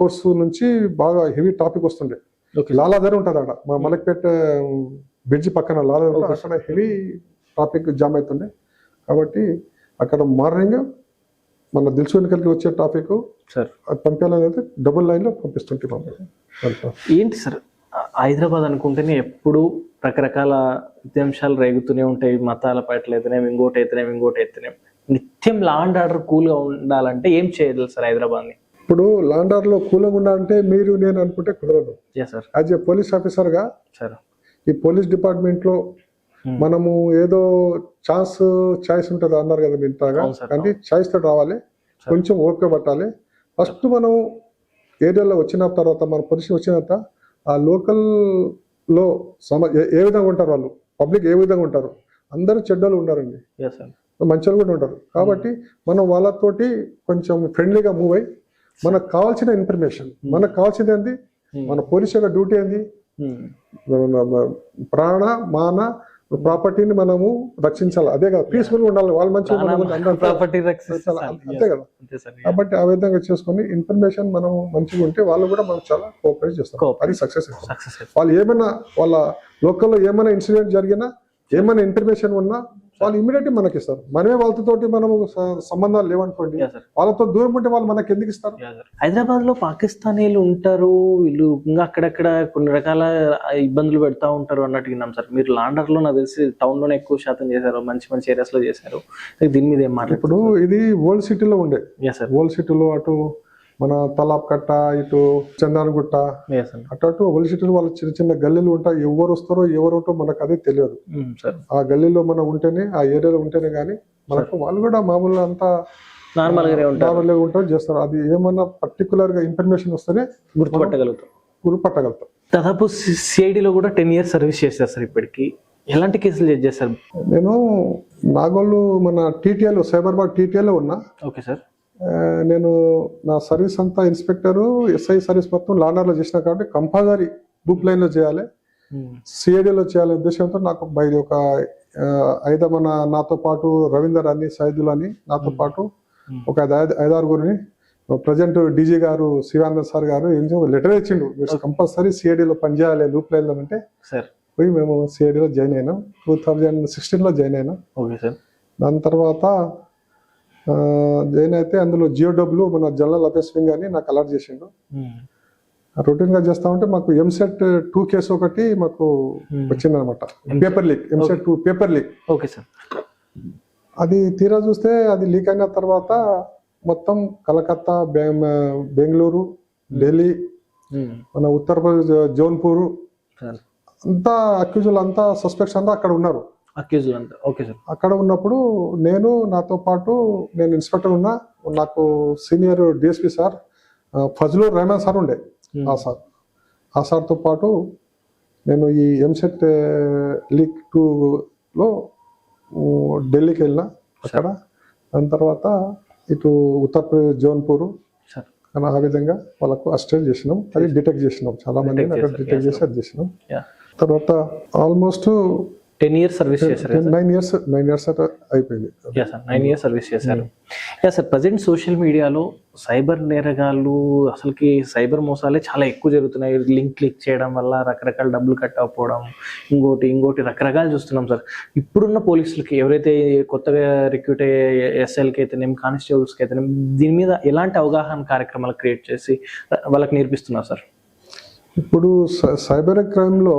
కోర్సు నుంచి బాగా హెవీ ట్రాఫిక్ వస్తుండే. లాలాదర్ ఉంటుంది అక్కడ, మా మలక్పేట బ్రిడ్జి పక్కన లాలాదర్, అక్కడ హెవీ ట్రాఫిక్ జామ్ అవుతుండే. కాబట్టి అక్కడ మార్నింగ్ మన దిల్సుఖనగర్కి వచ్చే ట్రాఫిక్ సార్ పంపించాలనేది డబుల్ లైన్ లో పంపిస్తుంటే. ఏంటి సార్, హైదరాబాద్ అనుకుంటేనే ఎప్పుడు రకరకాల విధ్వంసాలు రేగుతూనే ఉంటాయి. మతాల పట్ల అయితేనేమి, ఇంకోటి అయితేనేమి నిత్యం లా అండ్ ఆర్డర్ కూల్ గా ఉండాలంటే ఏం చేయాలి సార్ హైదరాబాద్ ని? ఇప్పుడు లా అండ్ ఆర్డర్ లో కూల్ గా ఉండాలంటే మీరు నేను అనుకుంటే కుదరదు. యాజ్ ఏ పోలీస్ ఆఫీసర్ గా సార్ ఈ పోలీస్ డిపార్ట్మెంట్ లో మనము ఏదో చాయిస్ ఉంటుంది అన్నారు కదా ఇంతగా, అంటే చాయిస్ తోటి రావాలి, కొంచెం ఓపిక పట్టాలి. ఫస్ట్ మనం ఏరియాలో వచ్చిన తర్వాత, మన పొజిషన్ వచ్చిన తర్వాత ఆ లోకల్ లో ఏ విధంగా ఉంటారు వాళ్ళు, పబ్లిక్ ఏ విధంగా ఉంటారు, అందరూ చెడ్డలు ఉండారండి, మంచి కూడా ఉంటారు. కాబట్టి మనం వాళ్ళతోటి కొంచెం ఫ్రెండ్లీగా మూవ్ అయ్యి మనకు కావాల్సిన ఇన్ఫర్మేషన్, మనకు కావాల్సింది ఏంది, మన పోలీస్ యొక్క డ్యూటీ ఏంది, ప్రాణ మాన ప్రాపర్టీని మనము రక్షించాలి. అదే కదా, పీస్ఫుల్ గా ఉండాలి, వాళ్ళు మంచిగా అంతే కదా. కాబట్టి ఆ విధంగా చేసుకుని ఇన్ఫర్మేషన్ మనం మంచిగా ఉంటే వాళ్ళు కూడా మనం చాలా కోఆపరేట్ చేస్తారు. అది సక్సెస్. వాళ్ళు ఏమైనా వాళ్ళ లోకల్లో ఏమైనా ఇన్సిడెంట్ జరిగినా, ఏమైనా ఇన్ఫర్మేషన్ ఉన్నా వాళ్ళు ఇమీడియట్లీ మనకి ఇస్తారు. మనమే వాళ్ళతోటి మనము సంబంధాలు లేవనుకోండి, వాళ్ళతో దూరం ఉంటే వాళ్ళు మనకి ఎందుకు ఇస్తారు? హైదరాబాద్ లో పాకిస్తానీలు ఉంటారు, వీళ్ళు ఇంకా అక్కడక్కడ కొన్ని రకాల ఇబ్బందులు పెడతా ఉంటారు అన్నట్టు విన్నాం సార్. మీరు లాండర్ లో నాకు తెలిసి టౌన్ లోనే ఎక్కువ శాతం చేశారు, మంచి ఏరియాస్ లో చేశారు. దీని మీద ఏం మాట? ఇప్పుడు ఇది ఓల్డ్ సిటీలో ఉండే. ఓల్డ్ సిటీలో అటు మన తలాబ్ కట్ట, ఇటు చందానగుట్ట, అటు ఓల్డ్ సిటీలో వాళ్ళ చిన్న గల్లీలు ఉంటాయి. ఎవరు వస్తారో ఎవరు ఉంటారో మనకు అదే తెలియదు. ఆ గల్లీలో మనం ఉంటేనే, ఆ ఏరియాలో ఉంటేనే గానీ మనకు వాళ్ళు కూడా మామూలుగా అంతా నార్మల్ గా ఉంటారు, చేస్తారు. అది ఏమన్నా పర్టికులర్ గా ఇన్ఫర్మేషన్ వస్తేనే గుర్తుపట్టగలుగుతాం. దాదాపు సిఐడిలో కూడా 10 years సర్వీస్ చేశారు సార్. ఇప్పటికి ఎలాంటి కేసులు చేశారు? నేను నాగోళ్ళు మన టీటీఏలో, సైబరాబాద్ టీటీఏలో ఉన్నా. Okay sir. నేను నా సర్వీస్ అంతా ఇన్స్పెక్టర్, ఎస్ఐ సర్వీస్ మొత్తం లాండర్లో చేసిన కాబట్టి కంపల్సరీ బుక్ లైన్ లో చేయాలి, సిఐడిలో చేయాలనే ఉద్దేశంతో నాకు బయట ఒక 5 మన నాతో పాటు రవీందర్ అని, సైదుల్ అని నాతో పాటు ఒక 5-6 ప్రజెంట్ డీజీ గారు శివానంద్ సార్ గారు లెటర్ ఇచ్చిండు, కంపల్సరీ సిఐడిలో పనిచేయాలి లూప్ లైన్ లో అంటే పోయి మేము సిఐడిలో జాయిన్ అయినాం. 2016లో జాయిన్ అయినాం. దాని తర్వాత జాయిన్ అయితే అందులో జియోడబ్ల్యూ మన జనరల్ అఫేర్స్ వింగ్ అని నాకు అలాట్ చేసిండు. రొటీన్ గా చేస్తా ఉంటే మాకు ఎంసెట్ 2 కేసు ఒకటి మాకు వచ్చిందనమాట, paper leak, EAMCET 2 paper leak. Okay sir. అది తీరా చూస్తే అది లీక్ అయిన తర్వాత మొత్తం కలకత్తా, బెంగళూరు, ఢిల్లీ, మన ఉత్తరప్రదేశ్ జౌన్పూర్ అంతా అక్యూజులు అంతా సస్పెక్ట్స్ అంతా అక్కడ ఉన్నారు. అక్కడ ఉన్నప్పుడు నేను నాతో పాటు నేను ఇన్స్పెక్టర్ ఉన్నా, నాకు senior DSP sir Fazlur Rehman sir ఉండే. ఆ సార్తో పాటు నేను ఈ ఎంసెట్ లీక్ 2లో ఢిల్లీకి వెళ్ళినా. అక్కడ దాని తర్వాత ఇటు ఉత్తరప్రదేశ్ జౌన్పూర్, ఆ విధంగా వాళ్ళకు అసిస్టెంట్ చేసినాం. అది డిటెక్ట్ చేసినాం, చాలా మంది అక్కడ డిటెక్ట్ చేసి అది చేసినాం. తర్వాత ఆల్మోస్ట్ 10 years సర్వీస్ చేశారు. 9 years అయిపోయింది. 9 years సర్వీస్ చేశారు. సార్, ప్రజెంట్ సోషల్ మీడియాలో సైబర్ నేరగాళ్ళు, అసలుకి సైబర్ మోసాలే చాలా ఎక్కువ జరుగుతున్నాయి. లింక్ క్లిక్ చేయడం వల్ల రకరకాల డబ్బులు కట్ అవ్వడం, ఇంకోటి రకరకాలు చూస్తున్నాం సార్. ఇప్పుడున్న పోలీసులకి, ఎవరైతే కొత్తగా రిక్రూట్ అయ్యే ఎస్ఐలకి అయితేనేం, కానిస్టేబుల్స్కి అయితేనేం, దీని మీద ఎలాంటి అవగాహన కార్యక్రమాలు క్రియేట్ చేసి వాళ్ళకి నేర్పిస్తున్నారు సార్? ఇప్పుడు సైబర్ క్రైమ్ లో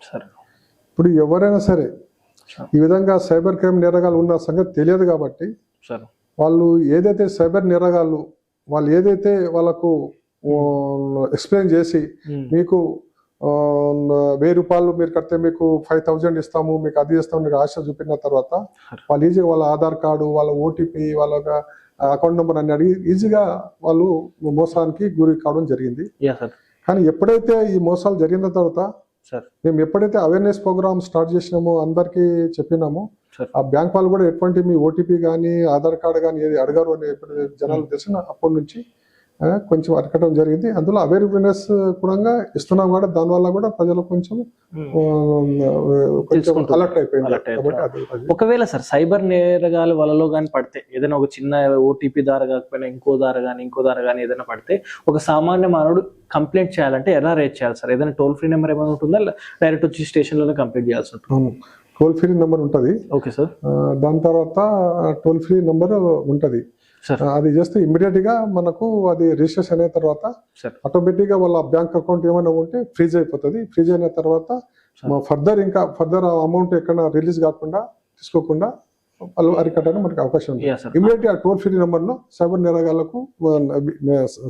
సార్, ఇప్పుడు ఎవరైనా సరే ఈ విధంగా సైబర్ క్రైమ్ నేరగాళ్ళు ఉన్న సంగతి తెలియదు కాబట్టి వాళ్ళు ఏదైతే సైబర్ నేరగాళ్ళు వాళ్ళు ఏదైతే వాళ్ళకు ఎక్స్ప్లెయిన్ చేసి మీకు 1000 రూపాయలు మీరు కడితే మీకు 5000 ఇస్తాము, మీకు అది ఇస్తాము, మీకు ఆశ చూపిన తర్వాత వాళ్ళు ఈజీగా వాళ్ళ ఆధార్ కార్డు, వాళ్ళ ఓటీపీ, వాళ్ళ అకౌంట్ నెంబర్ అని అడిగి ఈజీగా వాళ్ళు మోసానికి గురి కావడం జరిగింది. కానీ ఎప్పుడైతే ఈ మోసాలు జరిగిన తర్వాత సార్ మేము ఎప్పుడైతే అవేర్నెస్ ప్రోగ్రామ్ స్టార్ట్ చేసినామో అందరికీ చెప్పినామో సార్ ఆ బ్యాంక్ వాళ్ళు కూడా ఎటువంటి మీ ఓటీపీ కానీ ఆధార్ కార్డు కానీ ఏది అడగారు అని ఎప్పుడైతే జనాలు తెలిసిన అప్పటి నుంచి కొంచెం అరకటం జరిగింది. అందులో అవేర్నెస్ కూడా ఇస్తున్నాం కూడా, దానివల్ల కూడా ప్రజలు కొంచెం అలర్ట్ అయిపోయింది. కాబట్టి అది ఒకవేళ సార్ సైబర్ నేరగాల వలలో కానీ పడితే ఏదైనా ఒక చిన్న ఓటీపీ ద్వారా కాకపోయినా ఇంకో ద్వారా కానీ ఏదైనా పడితే ఒక సామాన్య మానవుడు కంప్లైంట్ చేయాలంటే ఎలా రేట్ చేయాలి సార్? ఏదైనా టోల్ ఫ్రీ నెంబర్ ఏమైనా ఉంటుందా, డైరెక్ట్ వచ్చి స్టేషన్లోనే కంప్లైంట్ చేయాల్సి ఉంటుంది? టోల్ ఫ్రీ నెంబర్ ఉంటుంది. Okay sir. దాని తర్వాత టోల్ ఫ్రీ నెంబర్ ఉంటుంది. అది చేస్తే ఇమ్మీడియట్ గా మనకు అది రిజిస్ట్రేషన్ అయిన తర్వాత ఆటోమేటిక్ గా వాళ్ళ బ్యాంక్ అకౌంట్ ఏమైనా ఉంటే ఫ్రీజ్ అయిపోతుంది. ఫ్రీజ్ అయిన తర్వాత ఫర్దర్ అమౌంట్ ఎక్కడ రిలీజ్ కాకుండా తీసుకోకుండా వాళ్ళు అరికట్టడానికి మనకి అవకాశం ఉంది. ఇమ్మీడియట్ ఆ టోల్ ఫ్రీ నెంబర్ లో సైబర్ నేరగాళ్లకు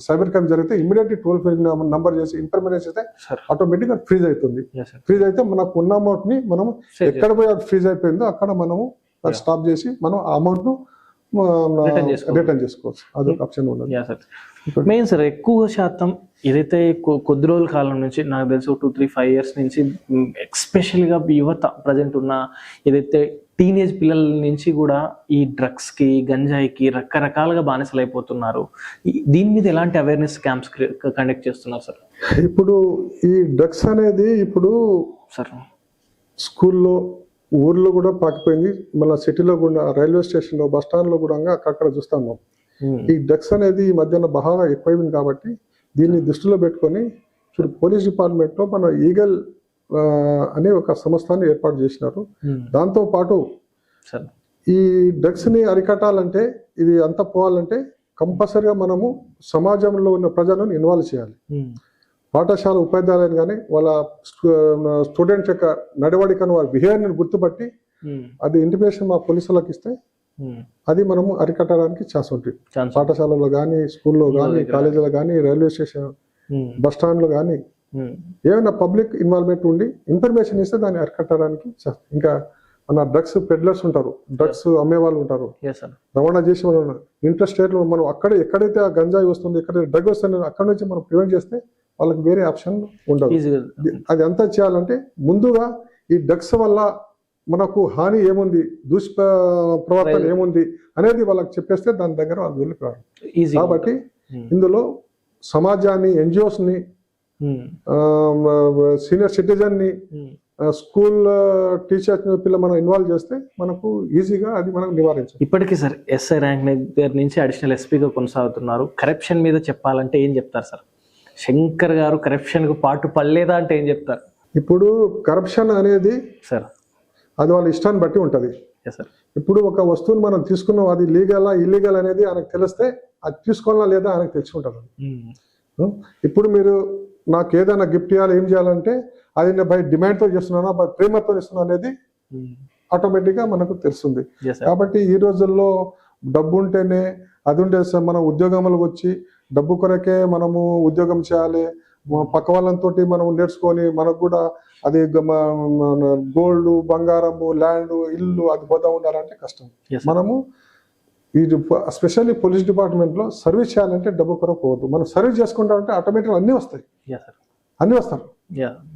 సైబర్ క్రైమ్ జరిగితే ఇమ్మీడియట్ టోల్ ఫ్రీ నంబర్ చేసి ఇన్ఫర్మేషన్ చేస్తే ఆటోమేటిక్ గా ఫ్రీజ్ అవుతుంది. ఫ్రీజ్ అయితే మనకు ఉన్న అమౌంట్ ని మనం ఎక్కడ పోయి ఫ్రీజ్ అయిపోయిందో అక్కడ మనము స్టాప్ చేసి మనం ఆ అమౌంట్ ను రిటర్న్ చేసుకోవచ్చు. అదొక ఆప్షన్ ఉన్నది. మెయిన్ సార్ ఎక్కువ శాతం ఏదైతే కొద్ది రోజుల కాలం నుంచి నాకు తెలిసి 2-3-5 years నుంచి ఎస్పెషల్గా యువత ప్రజెంట్ ఉన్న ఏదైతే టీనేజ్ పిల్లల నుంచి కూడా ఈ డ్రగ్స్ కి గంజాయికి రకరకాలుగా బానిసలు అయిపోతున్నారు. దీని మీద ఎలాంటి అవేర్నెస్ క్యాంప్స్ కండక్ట్ చేస్తున్నారు సార్? ఇప్పుడు ఈ డ్రగ్స్ అనేది ఇప్పుడు సార్ స్కూల్లో ఊర్లో కూడా పాకిపోయింది. మళ్ళీ సిటీలో కూడా రైల్వే స్టేషన్ లో బస్ స్టాండ్ లో కూడా అక్కడ చూస్తాము. ఈ డ్రగ్స్ అనేది ఈ మధ్యన బాగా ఎక్కువైంది కాబట్టి దీన్ని దృష్టిలో పెట్టుకొని ఇప్పుడు పోలీస్ డిపార్ట్మెంట్ లో మన ఈగల్ అనే ఒక సంస్థని ఏర్పాటు చేసినారు. దాంతో పాటు ఈ డ్రగ్స్ ని అరికట్టాలంటే ఇది అంతా పోవాలంటే కంపల్సరిగా మనము సమాజంలో ఉన్న ప్రజలను ఇన్వాల్వ్ చేయాలి. పాఠశాల ఉపాధ్యాయులను కానీ వాళ్ళ స్టూడెంట్స్ యొక్క నడవడికను వారి బిహేవియర్ని గుర్తుపట్టి అది ఇంటిమేషన్ మా పోలీసులకు ఇస్తే అది మనము అరికట్టడానికి ఛాన్స్ ఉంటుంది. పాఠశాలలో కానీ, స్కూల్లో కానీ, కాలేజీలో కానీ, రైల్వే స్టేషన్, బస్ స్టాండ్ లో కానీ ఏమైనా పబ్లిక్ ఇన్వాల్వ్మెంట్ ఉండి ఇన్ఫర్మేషన్ ఇస్తే దాన్ని అరికట్టడానికి. ఇంకా మన డ్రగ్స్ పెడ్లర్స్ ఉంటారు, డ్రగ్స్ అమ్మే వాళ్ళు ఉంటారు, రవాణా చేసే వాళ్ళు ఉన్నారు. ఇంటర్ స్టేట్ లో మనం ఎక్కడైతే ఆ గంజాయి వస్తుంది, ఎక్కడైతే డ్రగ్ వస్తుంది అక్కడ నుంచి మనం ప్రివెంట్ చేస్తే వాళ్ళకి వేరే ఆప్షన్ ఉండదు. అది అంతా చేయాలంటే ముందుగా ఈ డ్రగ్స్ వల్ల మనకు హాని ఏముంది, దుష్ప్రవర్తన ఏముంది అనేది వాళ్ళకి చెప్పేస్తే దాని దగ్గర వాళ్ళు వెళ్ళిపోయారు. కాబట్టి ఇందులో సమాజాన్ని, ఎన్జిఓస్ ని, సీనియర్ సిటిజన్ ని, స్కూల్ టీచర్స్ పిల్లలు మనం ఇన్వాల్వ్ చేస్తే మనకు ఈజీగా అది మనం నివారించాలి. ఇప్పటికీ సార్ ఎస్ఐ ర్యాంక్ దగ్గర నుంచి అడిషనల్ ఎస్పీగా కొనసాగుతున్నారు. కరప్షన్ మీద చెప్పాలంటే ఏం చెప్తారు సార్? శంకర్ గారు కరప్షన్ కు పాటు పడలేదా అంటే ఏం చెప్తారు? ఇప్పుడు కరప్షన్ అనేది సార్ అది వాళ్ళ ఇష్టాన్ని బట్టి ఉంటది. ఇప్పుడు ఒక వస్తువుని మనం తీసుకున్నాం, అది లీగలా ఇల్లీగల్ అనేది ఆయనకు తెలిస్తే అది తీసుకోవాలా లేదా ఆయనకు తెలిసి ఉంటుంది. ఇప్పుడు మీరు నాకు ఏదైనా గిఫ్ట్ ఇవ్వాలి, ఏం చేయాలంటే అది నేను బై డిమాండ్ తో చేస్తున్నానా, బై ప్రేమతో ఇస్తున్నా అనేది ఆటోమేటిక్ గా మనకు తెలుస్తుంది. కాబట్టి ఈ రోజుల్లో డబ్బు ఉంటేనే అది ఉంటే మనం ఉద్యోగంలోకి వచ్చి డబ్బు కొరకే మనము ఉద్యోగం చేయాలి, పక్క వాళ్ళతో మనం నేర్చుకొని మనకు కూడా అది గోల్డ్, బంగారము, ల్యాండ్, ఇల్లు అది పోతా ఉండాలంటే కష్టం. మనము ఈ స్పెషల్లీ పోలీస్ డిపార్ట్మెంట్ లో సర్వీస్ చేయాలంటే డబ్బు కొరకు పోవద్దు. మనం సర్వీస్ చేసుకుంటా ఉంటే ఆటోమేటిక్ అన్ని వస్తాయి, అన్ని వస్తారు.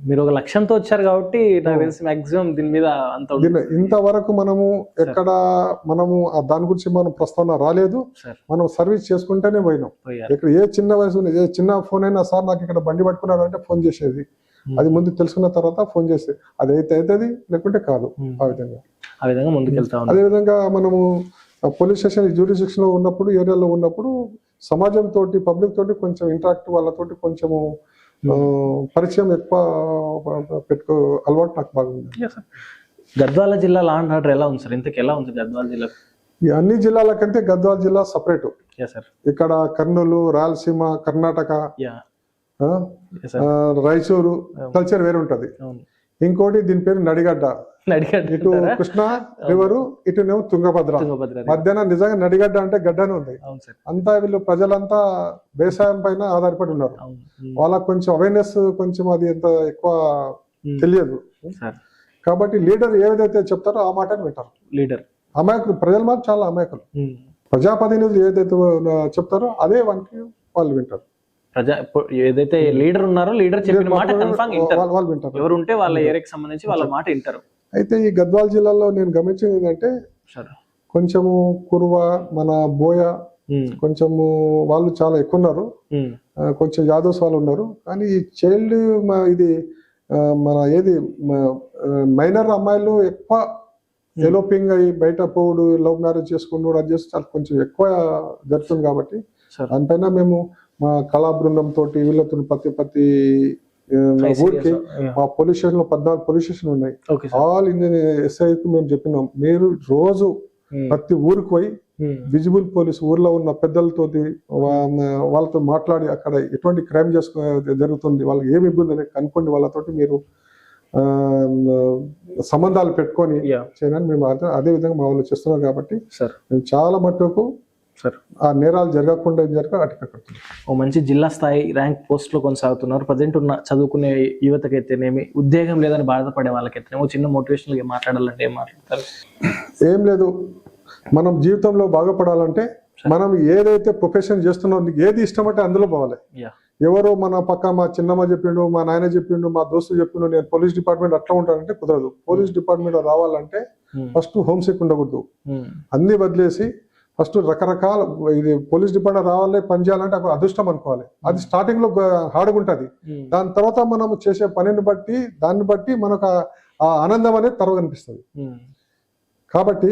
మీరు ఒక లక్ష్యంతో వచ్చారు కాబట్టి నాకు తెలిసి మాక్సిమం దీని మీద అంత ఇంతవరకు మనము ఎక్కడ మనము దాని గురించి మనం ప్రస్తావన రాలేదు. మనం సర్వీస్ చేసుకుంటేనే పోయినాం. ఇక్కడ ఏ చిన్న వయసు, ఏ చిన్న ఫోన్ అయినా సార్ నాకు ఇక్కడ బండి పట్టుకున్నాడు అంటే ఫోన్ చేసేది. అది ముందు తెలుసుకున్న తర్వాత ఫోన్ చేస్తే అది అయితే అవుతుంది, లేకుంటే కాదు. ఆ విధంగా ముందుకెళ్తాం. అదే విధంగా మనము పోలీస్ స్టేషన్ జ్యూరిడిక్షన్ లో ఉన్నప్పుడు, ఏరియాలో ఉన్నప్పుడు సమాజం తోటి, పబ్లిక్ తోటి కొంచెం ఇంటరాక్ట్, వాళ్ళతోటి కొంచెము పరిచయం ఎక్కువ పెట్టుకో అలవాటు నాకు బాగుంది. గద్వాల జిల్లా లా అండ్ ఆర్డర్ ఎలా ఉంది సార్? ఇంతకు ఎలా ఉంది గద్వాల జిల్లా? ఈ అన్ని జిల్లాల కంటే గద్వాల జిల్లా సపరేట్. ఇక్కడ కర్నూలు, రాయలసీమ, కర్ణాటక, రాయచూరు కల్చర్ వేరే ఉంటది. ఇంకోటి దీని పేరు నడిగడ్డ. ఇటు కృష్ణా రివరు, ఇటునేమో తుంగభద్ర. మధ్యాహ్నం నిజంగా నడిగడ్డ అంటే గడ్డనే ఉంది. అంతా వీళ్ళు ప్రజలంతా వ్యవసాయం పైన ఆధారపడి ఉన్నారు. వాళ్ళకి కొంచెం అవేర్నెస్ కొంచెం అది ఎంత ఎక్కువ తెలియదు. కాబట్టి లీడర్ ఏదైతే చెప్తారో ఆ మాటని వింటారు. లీడర్ అమాయకులు, ప్రజలు మాత్రం చాలా అమాయకులు. ప్రజాప్రతినిధులు ఏదైతే చెప్తారో అదే వానికి వాళ్ళు వింటారు. ఏదైతే లీడర్ ఉన్నారో లీడర్ చెప్పిన మాట కన్ఫర్మ్ వింటారు. వాళ్ళు వింటారు. ఎవరు ఉంటే వాళ్ళ ఏరియాకి సంబంధించి వాళ్ళ మాట వింటారు. అయితే ఈ గద్వాల జిల్లాలో నేను గమనించింది ఏంటంటే కొంచెము కురువ, మన బోయ, కొంచెము వాళ్ళు చాలా ఎక్కువ ఉన్నారు. కొంచెం యాదవ్స్ వాళ్ళు ఉన్నారు. కానీ ఈ చైల్డ్ ఇది మన ఏది మైనర్ అమ్మాయిలు ఎక్కువ ఎలోపింగ్ అయ్యి బయట పోవుడు, లవ్ మ్యారేజ్ చేసుకున్నాడు, అది చేస్తే చాలా కొంచెం ఎక్కువ జరుగుతుంది. కాబట్టి దానిపైన మేము మా కళా బృందం తోటి వీళ్ళతో ప్రతి ఊరికి మా పోలీస్ స్టేషన్ లో 14 పోలీస్ స్టేషన్ ఉన్నాయి. ఆల్ ఇండియన్ ఎస్ఐకి మేము చెప్పినాం, మీరు రోజు ప్రతి ఊరికి పోయి విజిబుల్ పోలీస్ ఊర్లో ఉన్న పెద్దలతో వాళ్ళతో మాట్లాడి అక్కడ ఎటువంటి క్రైమ్ జరుగుతుంది, వాళ్ళకి ఏమి ఇబ్బంది అని కనుక్కోండి, వాళ్ళతోటి మీరు సంబంధాలు పెట్టుకొని చేయడానికి మేము అదే విధంగా మా వాళ్ళు చేస్తున్నారు. కాబట్టి మేము చాలా మట్టుకు ఆ నేరాలు జరగకుండా అటుకట్టున్నాం. ఓ మంచి జిల్లా స్థాయి ర్యాంక్ పోస్ట్ లో కొనసాగుతున్నారు. ప్రజెంట్ ఉన్న చదువుకునే యువతకైతేనేమి, ఉద్యోగం లేదని బాధపడే వాళ్ళకైతేనేమో చిన్న మోటివేషనల్ గా మాట్లాడాలంటే ఏం మాట్లాడతారు? ఏం లేదు, మనం జీవితంలో బాగుపడాలంటే మనం ఏదైతే ప్రొఫెషన్ చేస్తున్నాం, ఏది ఇష్టమంటే అందులో పోవాలి. ఎవరో మన పక్క మా చిన్నమ్మ చెప్పిండు, మా నాయన చెప్పిండు, మా దోస్తు చెప్పిండు నేను పోలీస్ డిపార్ట్మెంట్ అట్లా ఉంటానంటే కుదరదు. పోలీస్ డిపార్ట్మెంట్ రావాలంటే ఫస్ట్ హోమ్ సిక్ ఉండకూడదు. అన్ని వదిలేసి ఫస్ట్ రకరకాల ఇది పోలీస్ డిపార్ట్మెంట్ రావాలి, పని చేయాలంటే అక్కడ అదృష్టం అనుకోవాలి. అది స్టార్టింగ్ లో హార్డ్గా ఉంటుంది. దాని తర్వాత మనం చేసే పనిని బట్టి దాన్ని బట్టి మనకు ఆ ఆనందం అనేది తర్వాత కనిపిస్తుంది. కాబట్టి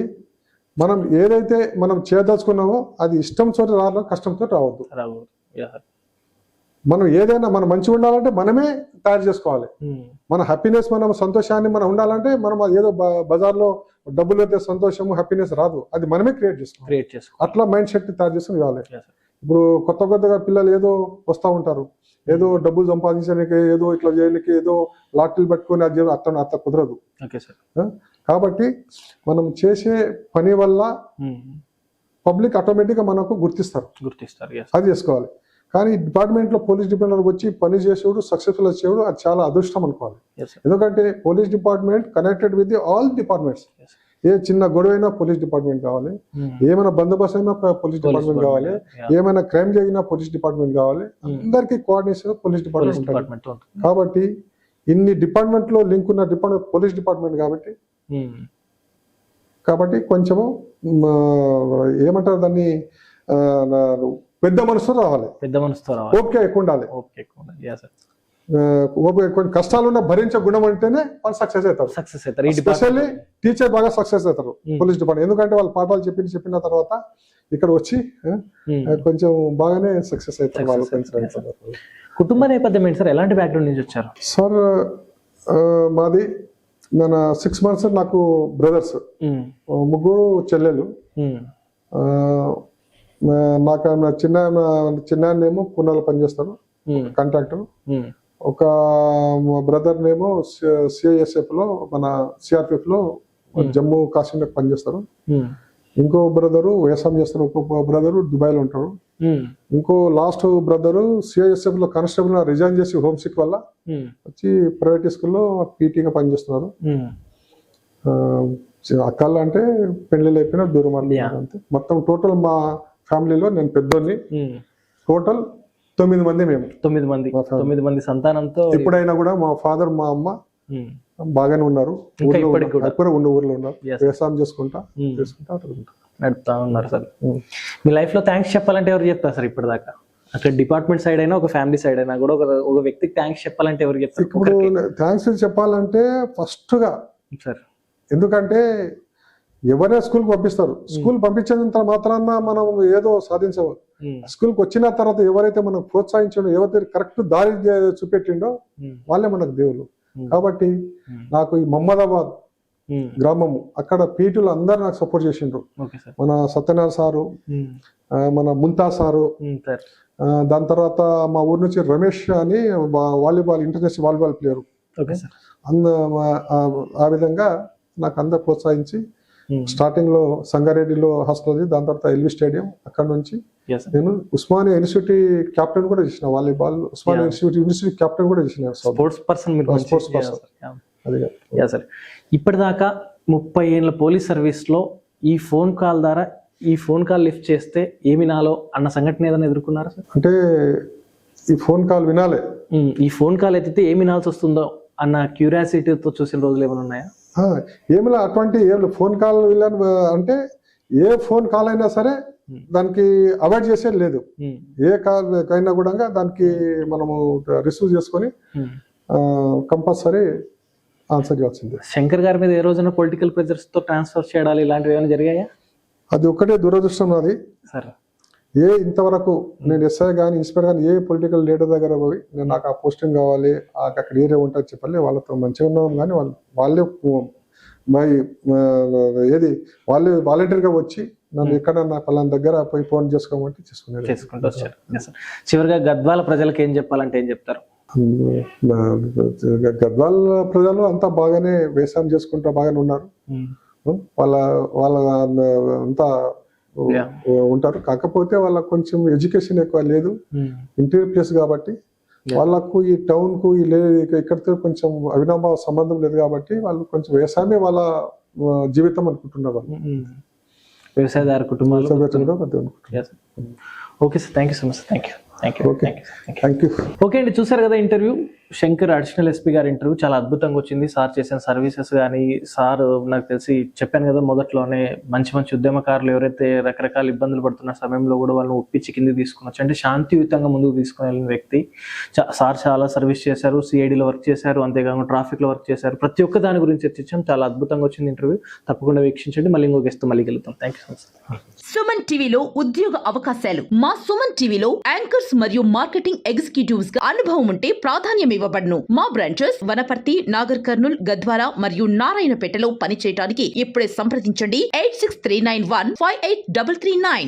మనం ఏదైతే మనం చేయదలుచుకున్నామో అది ఇష్టం చోట రావాలి, కష్టంతో రావద్దు. మనం ఏదైనా మనం మంచిగా ఉండాలంటే మనమే తయారు చేసుకోవాలి. మన హ్యాపీనెస్, మన సంతోషాన్ని మనం ఉండాలంటే మనం ఏదో బజార్లో డబ్బులు అయితే సంతోషము హ్యాపీనెస్ రాదు, అది మనమే క్రియేట్ చేసుకోవాలి. అట్లా మైండ్ సెట్ తయారు చేసుకుని కావాలి. ఇప్పుడు కొత్తగా పిల్లలు ఏదో వస్తూ ఉంటారు, ఏదో డబ్బులు సంపాదించడానికి, ఏదో ఇట్లా చేయడానికి, ఏదో లాటరీలు పట్టుకొని అది అట్లా కుదరదు. కాబట్టి మనం చేసే పని వల్ల పబ్లిక్ ఆటోమేటిక్ గా మనకు గుర్తిస్తారు. అది చేసుకోవాలి. కానీ డిపార్ట్మెంట్ లో పోలీస్ డిపార్ట్మెంట్ వచ్చి పని చేసేవాడు, సక్సెస్ఫుల్ వచ్చేవాడు, అది చాలా అదృష్టం అనుకోవాలి. ఎందుకంటే police department connected with all departments. ఏ చిన్న గొడవైనా పోలీస్ డిపార్ట్మెంట్ కావాలి, ఏమైనా బందోబస్తు అయినా పోలీస్ డిపార్ట్మెంట్ కావాలి, ఏమైనా క్రైమ్ జరిగినా పోలీస్ డిపార్ట్మెంట్ కావాలి. అందరికీ కోఆర్డినేషన్ పోలీస్ డిపార్ట్మెంట్. కాబట్టి ఇన్ని డిపార్ట్మెంట్ లో లింక్ ఉన్న డిపార్ట్మెంట్ పోలీస్ డిపార్ట్మెంట్. కాబట్టి కొంచెము ఏమంటారు దాన్ని, పెద్ద మనసుతో రావాలి, ఓకే ఎక్కువ ఉండాలి. కొన్ని కష్టాలున్న భరించే గుణం అంటేనే వాళ్ళు సక్సెస్ అవుతారు. ఎస్పెషల్లీ టీచర్ బాగా సక్సెస్ అవుతారు పోలీస్ డిపార్ట్మెంట్. ఎందుకంటే వాళ్ళు పాఠాలు చెప్పిన తర్వాత ఇక్కడ వచ్చి కొంచెం బాగానే సక్సెస్ అవుతారు వాళ్ళు. కుటుంబ నేపథ్యం ఏంటి సార్? ఎలాంటి బ్యాక్గ్రౌండ్ నుంచి వచ్చారు సార్? మాది మన 6 months నాకు బ్రదర్స్, 3 చెల్లెలు. నాకు చిన్న పూనాలో పనిచేస్తారు, కాంట్రాక్టర్. ఒక బ్రదర్ నేమో సిఐఎస్ఎఫ్ లో, మన సిఆర్పిఎఫ్ లో జమ్మూ కాశ్మీర్ పనిచేస్తారు. ఇంకో బ్రదరు వ్యవసాయం చేస్తారు. ఇంకో బ్రదరు దుబాయ్ లో ఉంటారు. ఇంకో లాస్ట్ బ్రదరు సిఐఎస్ఎఫ్ లో కానిస్టేబుల్ రిజైన్ చేసి హోమ్ సిక్ వల్ల వచ్చి ప్రైవేట్ స్కూల్లో పీటీగా పనిచేస్తున్నారు. అక్కలు అంటే పెళ్లిళ్ళు అయిపోయినా దూరం అంతే. మొత్తం టోటల్ మా ఫ్యామిలీలో నేను పెద్దోని. టోటల్ 9 మంది మేము. 9 మంది సంతానంతో ఎప్పుడైనా కూడా మా ఫాదర్ మా అమ్మ బాగానే ఉన్నారు. ఊర్లో ఉన్నారు, వ్యవసాయం చేసుకుంటా నడుపుతా ఉన్నారు. సార్ మీ లైఫ్ లో థ్యాంక్స్ చెప్పాలంటే ఎవరు చెప్తారు సార్? ఇప్పటిదాకా అక్కడ డిపార్ట్మెంట్ సైడ్ అయినా, ఒక ఫ్యామిలీ సైడ్ అయినా కూడా ఒక వ్యక్తికి థ్యాంక్స్ చెప్పాలంటే ఎవరు చెప్తారు? ఇప్పుడు థ్యాంక్స్ చెప్పాలంటే ఫస్ట్ గా సార్, ఎందుకంటే ఎవరైనా స్కూల్కి పంపిస్తారు. స్కూల్ పంపించినంత మాత్రాన మనం ఏదో సాధించవు. స్కూల్కి వచ్చిన తర్వాత ఎవరైతే మనం ప్రోత్సహించడో, ఎవరైతే కరెక్ట్ దారి చూపెట్టిండో వాళ్ళే మనకు దేవుళ్ళు. కాబట్టి నాకు ఈ మహమ్మదాబాద్ గ్రామము, అక్కడ పీటీలు అందరు నాకు సపోర్ట్ చేసిండ్రు. మన సత్యనారాయణ సారు, మన ముంతా సారు, దాని తర్వాత మా ఊరు నుంచి రమేష్ అని వాలీబాల్ ఇంటర్నేషనల్ వాలీబాల్ ప్లేయర్. ఆ విధంగా నాకు అందరు ప్రోత్సహించి స్టార్టింగ్ లో సంగారెడ్డిలో హాస్టల్, దాని తర్వాత ఎల్వి స్టేడియం, అక్కడ నుంచి నేను ఉస్మానియా యూనివర్సిటీ క్యాప్టెన్ కూడా చేసిన, వాలీబాల్ ఉస్మానియా యూనివర్సిటీ క్యాప్టెన్ కూడా చేసిన. Sports person. ఇప్పటిదాకా 30 ఏళ్ళ పోలీస్ సర్వీస్ లో ఈ ఫోన్ కాల్ లిఫ్ట్ చేస్తే ఏమి నాలో అన్న సంఘటన ఏదైనా ఎదుర్కొన్నారా సార్? అంటే ఈ ఫోన్ కాల్ వినాలి. ఈ ఫోన్ కాల్ ఎత్తితే ఏమి వినాల్సి వస్తుందో అన్న క్యూరియాసిటీతో చూసిన రోజులు ఏమైనా ఉన్నాయా? ఏమిలా అటువంటి ఏం ఫోన్ కాల్ వినాలి అంటే ఏ ఫోన్ కాల్ అయినా సరే దానికి అవాయిడ్ చేసేది లేదు. ఏ కాల్ అయినా కూడా దానికి మనము రిసీవ్ చేసుకొని కంపల్సరీ ఆన్సర్ చేయాల్సిందే. శంకర్ గారి మీద ఏ రోజున పొలిటికల్ ప్రెజర్స్ తో ట్రాన్స్ఫర్ చేయడాలి ఇలాంటివి ఏమైనా జరిగాయా? అది ఒక్కటే దురదృష్టం నాది. సరే, ఇంతవరకు నేను ఎస్ఐ కానీ ఇన్స్పెక్టర్ కానీ ఏ పొలిటికల్ లీడర్ దగ్గర పోయి నేను నాకు ఆ పోస్టింగ్ కావాలి, అక్కడ ఏరియా ఉంటుంది చెప్పాలి, వాళ్ళతో మంచిగా ఉన్నాం కానీ వాళ్ళే వాళ్ళే వాలంటీర్గా వచ్చి నన్ను ఎక్కడన్నా పలానా దగ్గర పోయి ఫోన్ చేసుకోమంటే చేసుకుంటూ వచ్చారు. చివరిగా గద్వాల ప్రజలకు ఏం చెప్పాలంటే ఏం చెప్తారు? గద్వాల ప్రజలు అంతా బాగానే వ్యవసాయం చేసుకుంటూ బాగానే ఉన్నారు. వాళ్ళ అంతా ఉంటారు. కాకపోతే వాళ్ళకు కొంచెం ఎడ్యుకేషన్ ఎక్కువ లేదు, ఇంటీరియర్ ప్లేస్ కాబట్టి వాళ్ళకు ఈ టౌన్ కు ఇక్కడితో కొంచెం అవినాభావ సంబంధం లేదు కాబట్టి వాళ్ళు కొంచెం వ్యవసాయమే వాళ్ళ జీవితం అనుకుంటున్నారు. వ్యవసాయదారు కుటుంబాలు. Okay sir, thank you so much. Thank you. Okay అండి, చూసారు కదా ఇంటర్వ్యూ. శంకర్ అడిషనల్ ఎస్పీ గారి ఇంటర్వ్యూ చాలా అద్భుతంగా వచ్చింది. సార్ చేసిన సర్వీసెస్ కానీ, సార్ నాకు తెలిసి చెప్పాను కదా మొదట్లోనే, మంచి మంచి ఉద్యమకారులు ఎవరైతే రకరకాల ఇబ్బందులు పడుతున్న సమయంలో కూడా వాళ్ళని ఒప్పించి కిందికి తీసుకునొచ్చు, అంటే శాంతియుతంగా ముందుకు తీసుకుని వెళ్ళిన వ్యక్తి. సార్ చాలా సర్వీస్ చేశారు, సిఐడిలో వర్క్ చేశారు, అంతేకాకుండా ట్రాఫిక్లో వర్క్ చేశారు. ప్రతి ఒక్క దాని గురించి చర్చించాం. చాలా అద్భుతంగా వచ్చింది ఇంటర్వ్యూ. తప్పకుండా వీక్షించండి. మళ్ళీ ఇంకో గెస్ట్ మళ్ళీ వెళ్తాం. Thank you so much. Suman టీవీలో ఉద్యోగ అవకాశాలు. మా సుమన్ టీవీలో యాంకర్స్ మరియు మార్కెటింగ్ ఎగ్జిక్యూటివ్స్ గా అనుభవం ఉంటే ప్రాధాన్యం ఇవ్వబడును. మా బ్రాంచెస్ వనపర్తి, నాగర్ కర్నూల్, గద్వాల మరియు నారాయణపేటలో పనిచేయడానికి ఇప్పుడే సంప్రదించండి. 8639158339.